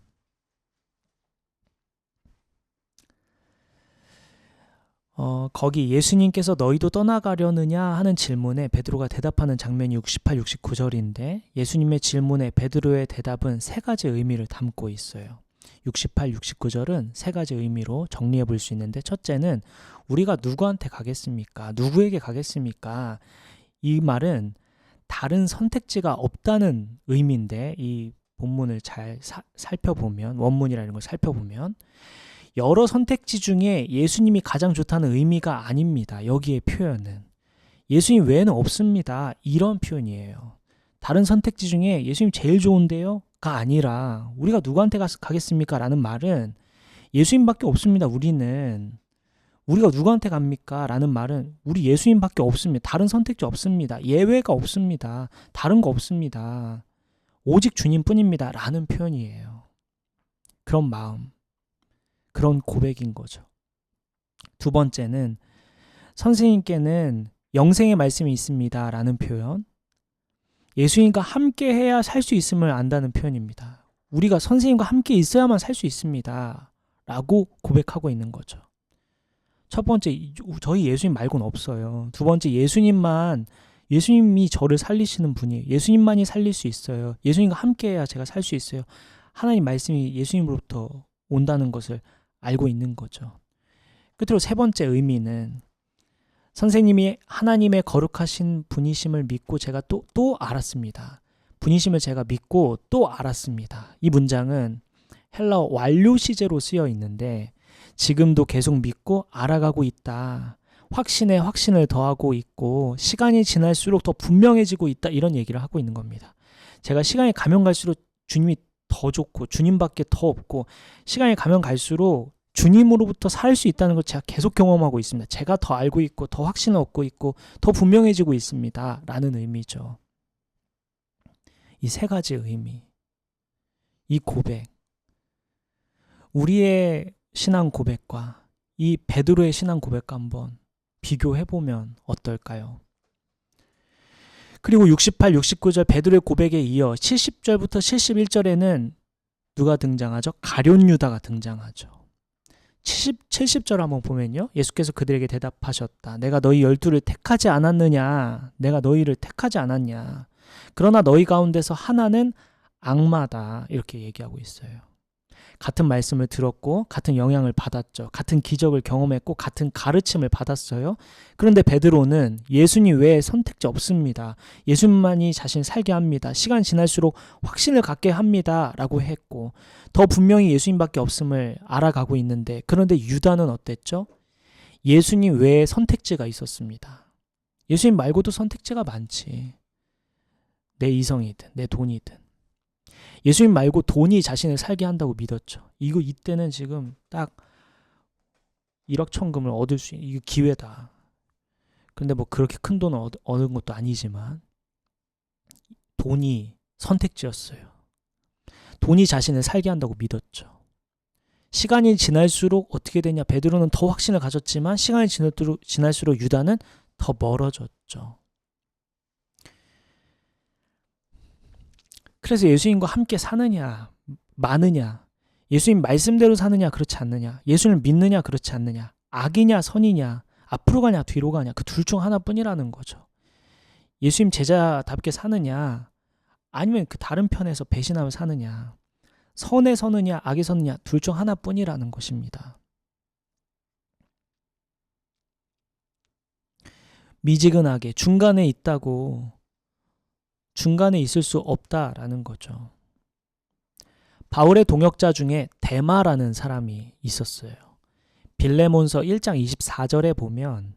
거기 예수님께서 너희도 떠나가려느냐 하는 질문에 베드로가 대답하는 장면이 68, 69절인데 예수님의 질문에 베드로의 대답은 세 가지 의미를 담고 있어요. 68, 69절은 세 가지 의미로 정리해 볼 수 있는데, 첫째는 우리가 누구한테 가겠습니까? 누구에게 가겠습니까? 이 말은 다른 선택지가 없다는 의미인데, 이 본문을 잘 살펴보면, 원문이라는 걸 살펴보면 여러 선택지 중에 예수님이 가장 좋다는 의미가 아닙니다. 여기의 표현은 예수님 외에는 없습니다. 이런 표현이에요. 다른 선택지 중에 예수님 제일 좋은데요? 가 아니라 우리가 누구한테 가겠습니까? 라는 말은 예수님밖에 없습니다. 우리가 누구한테 갑니까? 라는 말은 우리 예수님밖에 없습니다. 다른 선택지 없습니다. 예외가 없습니다. 다른 거 없습니다. 오직 주님뿐입니다. 라는 표현이에요. 그런 마음, 그런 고백인 거죠. 두 번째는 선생님께는 영생의 말씀이 있습니다. 라는 표현. 예수님과 함께 해야 살 수 있음을 안다는 표현입니다. 우리가 선생님과 함께 있어야만 살 수 있습니다. 라고 고백하고 있는 거죠. 첫 번째, 저희 예수님 말고는 없어요. 두 번째, 예수님만 예수님이 저를 살리시는 분이에요. 예수님만이 살릴 수 있어요. 예수님과 함께해야 제가 살 수 있어요. 하나님 말씀이 예수님으로부터 온다는 것을 알고 있는 거죠. 끝으로 세 번째 의미는 선생님이 하나님의 거룩하신 분이심을 믿고 제가 또 알았습니다. 분이심을 제가 믿고 또 알았습니다. 이 문장은 헬라어 완료 시제로 쓰여 있는데 지금도 계속 믿고 알아가고 있다. 확신에 확신을 더하고 있고 시간이 지날수록 더 분명해지고 있다. 이런 얘기를 하고 있는 겁니다. 제가 시간이 가면 갈수록 주님이 더 좋고 주님밖에 더 없고 시간이 가면 갈수록 주님으로부터 살 수 있다는 걸 제가 계속 경험하고 있습니다. 제가 더 알고 있고 더 확신을 얻고 있고 더 분명해지고 있습니다. 라는 의미죠. 이 세 가지 의미, 이 고백, 우리의 신앙 고백과 이 베드로의 신앙 고백과 한번 비교해보면 어떨까요? 그리고 68, 69절 베드로의 고백에 이어 70절부터 71절에는 누가 등장하죠? 가룟 유다가 등장하죠. 70절 한번 보면요. 예수께서 그들에게 대답하셨다. 내가 너희 12를 택하지 않았느냐? 내가 너희를 택하지 않았냐? 그러나 너희 가운데서 하나는 악마다. 이렇게 얘기하고 있어요. 같은 말씀을 들었고 같은 영향을 받았죠. 같은 기적을 경험했고 같은 가르침을 받았어요. 그런데 베드로는 예수님 외에 선택지 없습니다. 예수님만이 자신을 살게 합니다. 시간 지날수록 확신을 갖게 합니다. 라고 했고 더 분명히 예수님밖에 없음을 알아가고 있는데 그런데 유다는 어땠죠? 예수님 외에 선택지가 있었습니다. 예수님 말고도 선택지가 많지. 내 이성이든 내 돈이든. 예수님 말고 돈이 자신을 살게 한다고 믿었죠. 이때는 지금 딱 1억 천금을 얻을 수 있는 이거 기회다. 근데 뭐 그렇게 큰 돈을 얻은 것도 아니지만 돈이 선택지였어요. 돈이 자신을 살게 한다고 믿었죠. 시간이 지날수록 어떻게 되냐? 베드로는 더 확신을 가졌지만 시간이 지날수록 유다는 더 멀어졌죠. 그래서 예수님과 함께 사느냐, 마느냐, 예수님 말씀대로 사느냐, 그렇지 않느냐, 예수님을 믿느냐, 그렇지 않느냐, 악이냐, 선이냐, 앞으로 가냐, 뒤로 가냐, 그 둘 중 하나뿐이라는 거죠. 예수님 제자답게 사느냐, 아니면 그 다른 편에서 배신하며 사느냐, 선에 서느냐, 악에 서느냐, 둘 중 하나뿐이라는 것입니다. 미지근하게 중간에 있다고 중간에 있을 수 없다라는 거죠. 바울의 동역자 중에 데마라는 사람이 있었어요. 빌레몬서 1장 24절에 보면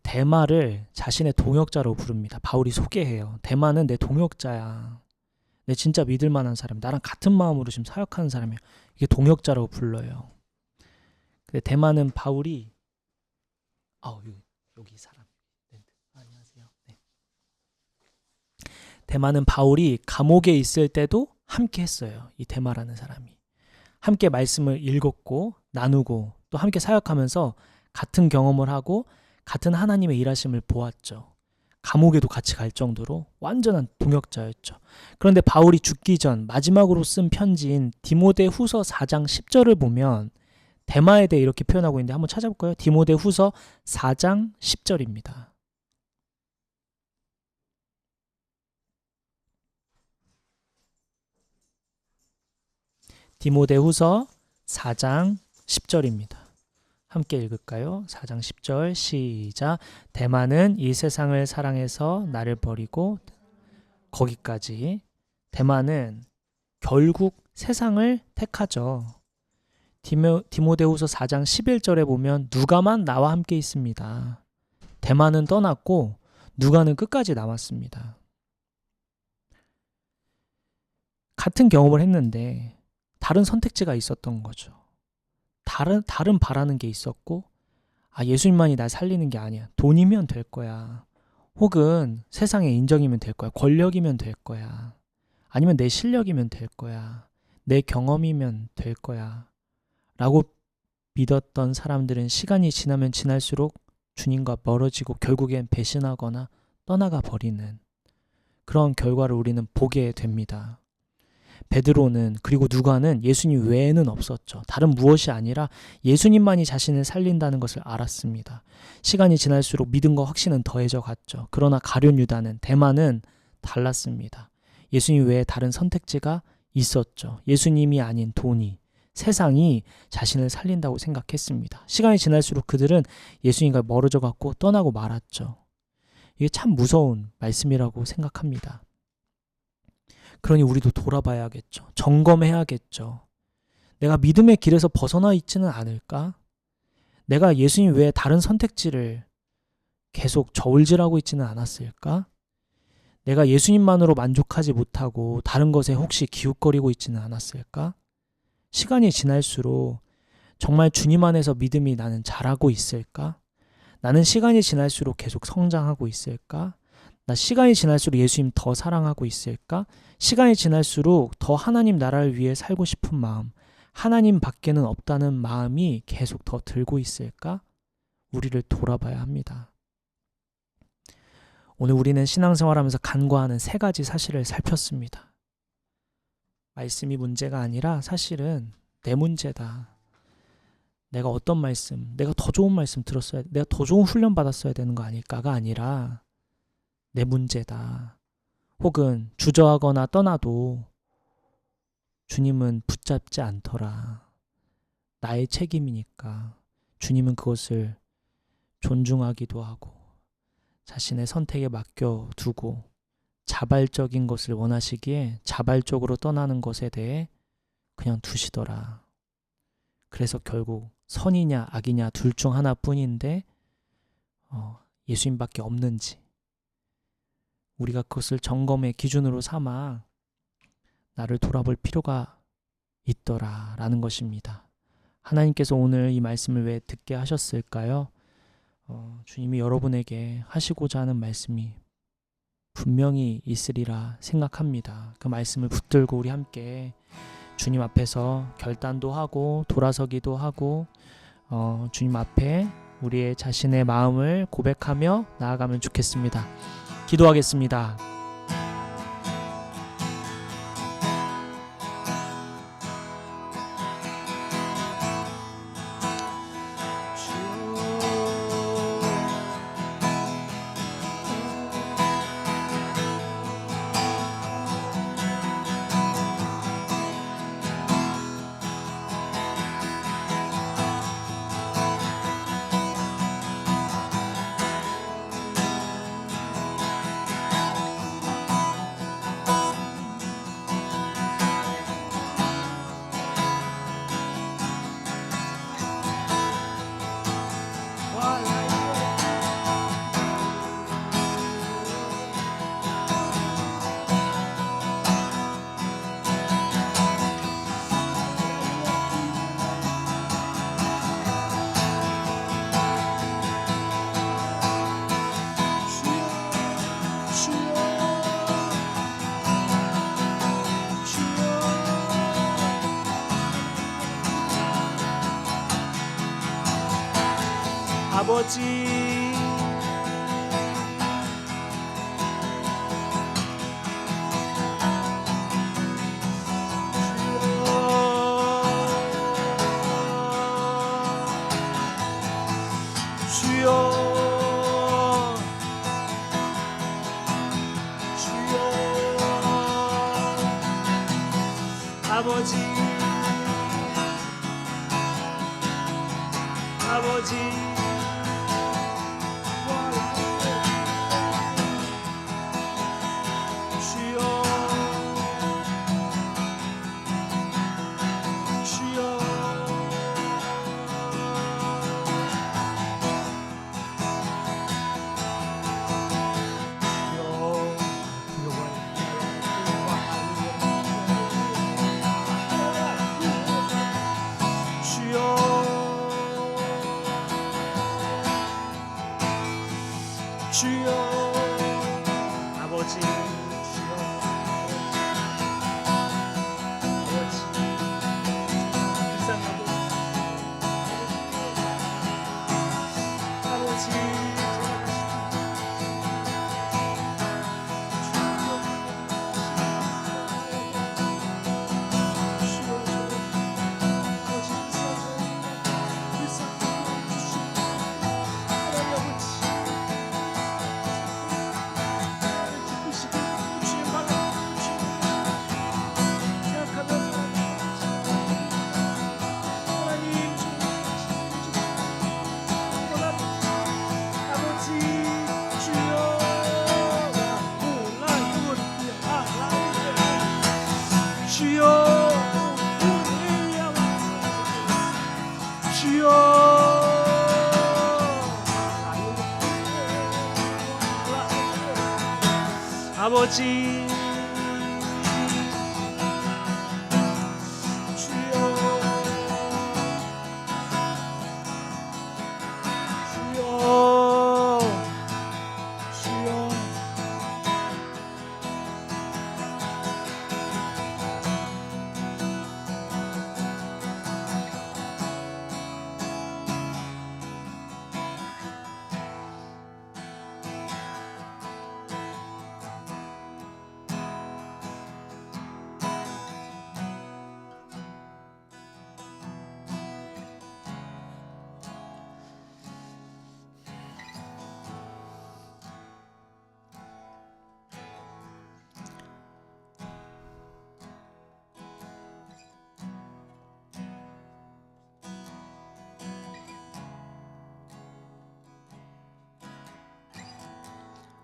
데마를 자신의 동역자로 부릅니다. 바울이 소개해요. 데마는 내 동역자야. 내 진짜 믿을 만한 사람, 나랑 같은 마음으로 지금 사역하는 사람이야. 이게 동역자라고 불러요. 근데 데마는 바울이 여기 사람. 안녕하세요. 네. 데마는 바울이 감옥에 있을 때도 함께 했어요. 이 데마라는 사람이. 함께 말씀을 읽었고 나누고 또 함께 사역하면서 같은 경험을 하고 같은 하나님의 일하심을 보았죠. 감옥에도 같이 갈 정도로 완전한 동역자였죠. 그런데 바울이 죽기 전 마지막으로 쓴 편지인 디모데후서 4장 10절을 보면 데마에 대해 이렇게 표현하고 있는데 한번 찾아볼까요? 디모데후서 4장 10절입니다. 디모데후서 4장 10절입니다. 함께 읽을까요? 4장 10절 시작. 데마는 이 세상을 사랑해서 나를 버리고 거기까지. 데마는 결국 세상을 택하죠. 디모데후서 4장 11절에 보면 누가만 나와 함께 있습니다. 데마는 떠났고 누가는 끝까지 남았습니다. 같은 경험을 했는데 다른 선택지가 있었던 거죠. 다른 바라는 게 있었고 예수님만이 날 살리는 게 아니야. 돈이면 될 거야. 혹은 세상의 인정이면 될 거야. 권력이면 될 거야. 아니면 내 실력이면 될 거야. 내 경험이면 될 거야. 라고 믿었던 사람들은 시간이 지나면 지날수록 주님과 멀어지고 결국엔 배신하거나 떠나가 버리는 그런 결과를 우리는 보게 됩니다. 베드로는 그리고 누가는 예수님 외에는 없었죠. 다른 무엇이 아니라 예수님만이 자신을 살린다는 것을 알았습니다. 시간이 지날수록 믿음과 확신은 더해져 갔죠. 그러나 가룟 유다는, 대마는 달랐습니다. 예수님 외에 다른 선택지가 있었죠. 예수님이 아닌 돈이, 세상이 자신을 살린다고 생각했습니다. 시간이 지날수록 그들은 예수님과 멀어져 갔고 떠나고 말았죠. 이게 참 무서운 말씀이라고 생각합니다. 그러니 우리도 돌아봐야겠죠. 점검해야겠죠. 내가 믿음의 길에서 벗어나 있지는 않을까? 내가 예수님 외에 다른 선택지를 계속 저울질하고 있지는 않았을까? 내가 예수님만으로 만족하지 못하고 다른 것에 혹시 기웃거리고 있지는 않았을까? 시간이 지날수록 정말 주님 안에서 믿음이 나는 자라고 있을까? 나는 시간이 지날수록 계속 성장하고 있을까? 나 시간이 지날수록 예수님 더 사랑하고 있을까? 시간이 지날수록 더 하나님 나라를 위해 살고 싶은 마음, 하나님 밖에는 없다는 마음이 계속 더 들고 있을까? 우리를 돌아봐야 합니다. 오늘 우리는 신앙생활하면서 간과하는 3가지 사실을 살폈습니다. 말씀이 문제가 아니라 사실은 내 문제다. 내가 어떤 말씀, 내가 더 좋은 말씀 들었어야, 내가 더 좋은 훈련 받았어야 되는 거 아닐까가 아니라 내 문제다. 혹은 주저하거나 떠나도 주님은 붙잡지 않더라. 나의 책임이니까 주님은 그것을 존중하기도 하고 자신의 선택에 맡겨두고 자발적인 것을 원하시기에 자발적으로 떠나는 것에 대해 그냥 두시더라. 그래서 결국 선이냐 악이냐 둘 중 하나뿐인데 예수님밖에 없는지 우리가 그것을 점검의 기준으로 삼아 나를 돌아볼 필요가 있더라라는 것입니다. 하나님께서 오늘 이 말씀을 왜 듣게 하셨을까요? 주님이 여러분에게 하시고자 하는 말씀이 분명히 있으리라 생각합니다. 그 말씀을 붙들고 우리 함께 주님 앞에서 결단도 하고 돌아서기도 하고 주님 앞에 우리의 자신의 마음을 고백하며 나아가면 좋겠습니다. 기도하겠습니다. 아버지 주여 아버지 주여 아버지 주여 아버지 불쌍하고 아버지 아버지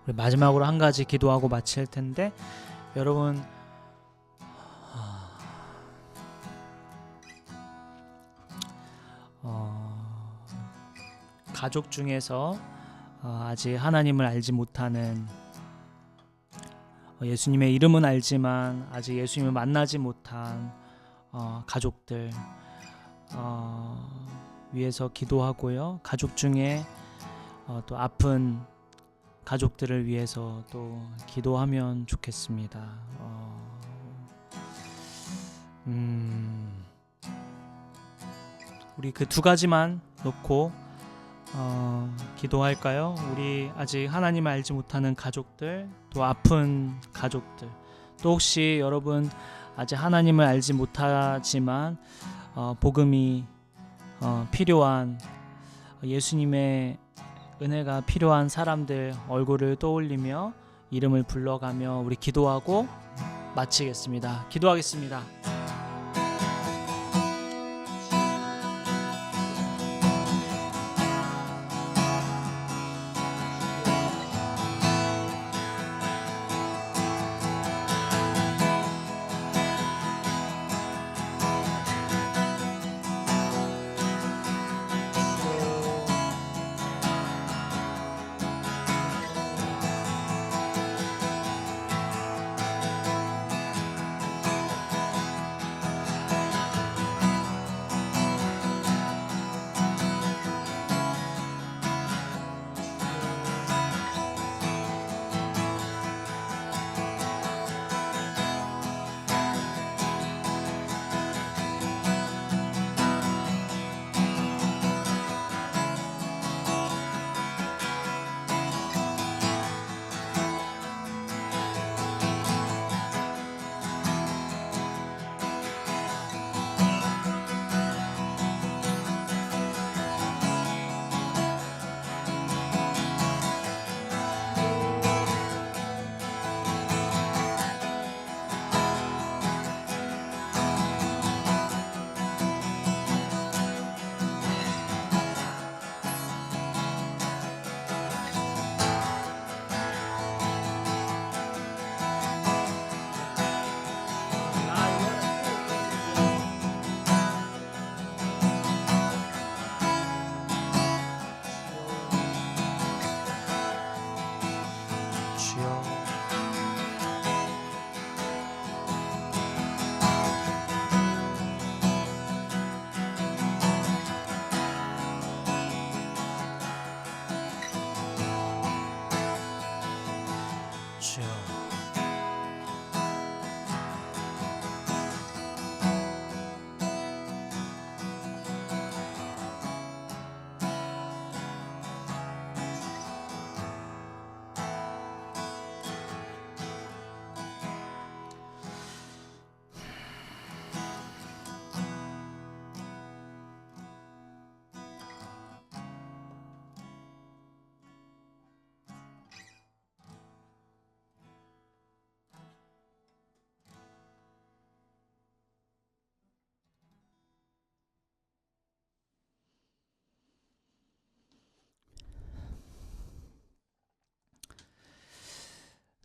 우리 마지막으로 한 가지 기도하고 마칠 텐데, 여러분 가족 중에서 아직 하나님을 알지 못하는, 예수님의 이름은 알지만 아직 예수님을 만나지 못한 가족들 위해서 기도하고요. 가족 중에 또 아픈 가족들을 위해서 또 기도하면 좋겠습니다. 우리 그 두 가지만 놓고 기도할까요? 우리 아직 하나님을 알지 못하는 가족들, 또 아픈 가족들, 또 혹시 여러분 아직 하나님을 알지 못하지만 복음이 필요한, 예수님의 은혜가 필요한 사람들 얼굴을 떠올리며 이름을 불러가며 우리 기도하고 마치겠습니다. 기도하겠습니다. 주여,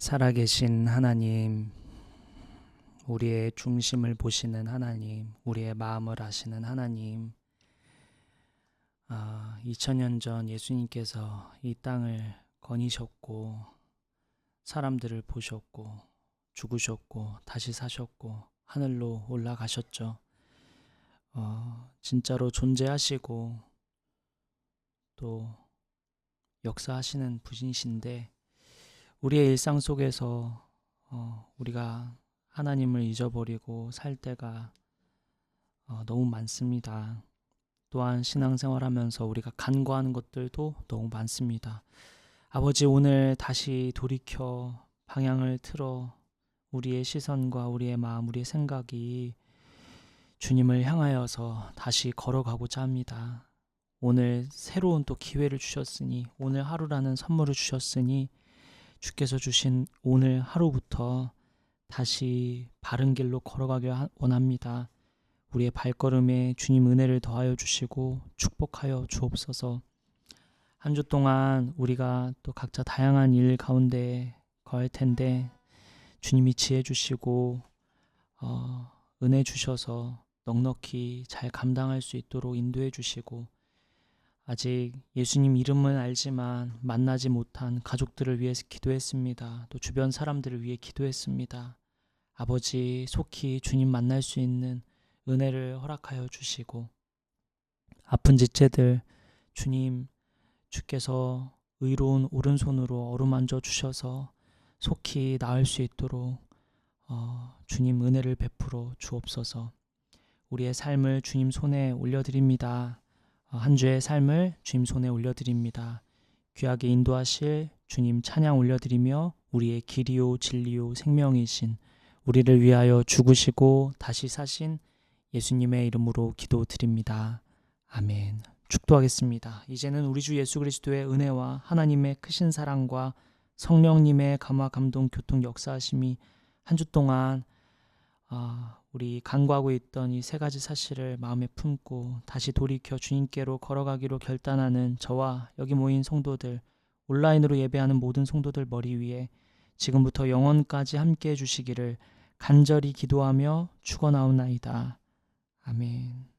살아계신 하나님, 우리의 중심을 보시는 하나님, 우리의 마음을 아시는 하나님, 2000년 전 예수님께서 이 땅을 거니셨고 사람들을 보셨고 죽으셨고 다시 사셨고 하늘로 올라가셨죠. 진짜로 존재하시고 또 역사하시는 분이신데 우리의 일상 속에서 우리가 하나님을 잊어버리고 살 때가 너무 많습니다. 또한 신앙생활하면서 우리가 간과하는 것들도 너무 많습니다. 아버지, 오늘 다시 돌이켜 방향을 틀어 우리의 시선과 우리의 마음, 우리의 생각이 주님을 향하여서 다시 걸어가고자 합니다. 오늘 새로운 또 기회를 주셨으니, 오늘 하루라는 선물을 주셨으니 주께서 주신 오늘 하루부터 다시 바른 길로 걸어가길 원합니다. 우리의 발걸음에 주님 은혜를 더하여 주시고 축복하여 주옵소서. 한 주 동안 우리가 또 각자 다양한 일 가운데 거할 텐데 주님이 지혜 주시고 은혜 주셔서 넉넉히 잘 감당할 수 있도록 인도해 주시고, 아직 예수님 이름은 알지만 만나지 못한 가족들을 위해서 기도했습니다. 또 주변 사람들을 위해 기도했습니다. 아버지, 속히 주님 만날 수 있는 은혜를 허락하여 주시고, 아픈 지체들 주께서 의로운 오른손으로 어루만져 주셔서 속히 나을 수 있도록 주님 은혜를 베풀어 주옵소서. 우리의 삶을 주님 손에 올려드립니다. 한 주의 삶을 주님 손에 올려드립니다. 귀하게 인도하실 주님 찬양 올려드리며 우리의 길이요 진리요 생명이신 우리를 위하여 죽으시고 다시 사신 예수님의 이름으로 기도드립니다. 아멘. 축도하겠습니다. 이제는 우리 주 예수 그리스도의 은혜와 하나님의 크신 사랑과 성령님의 감화 감동 교통 역사하심이 한 주 동안 우리 간과하고 있던 이 세 가지 사실을 마음에 품고 다시 돌이켜 주님께로 걸어가기로 결단하는 저와 여기 모인 성도들, 온라인으로 예배하는 모든 성도들 머리 위에 지금부터 영원까지 함께해 주시기를 간절히 기도하며 축원하옵나이다. 아멘.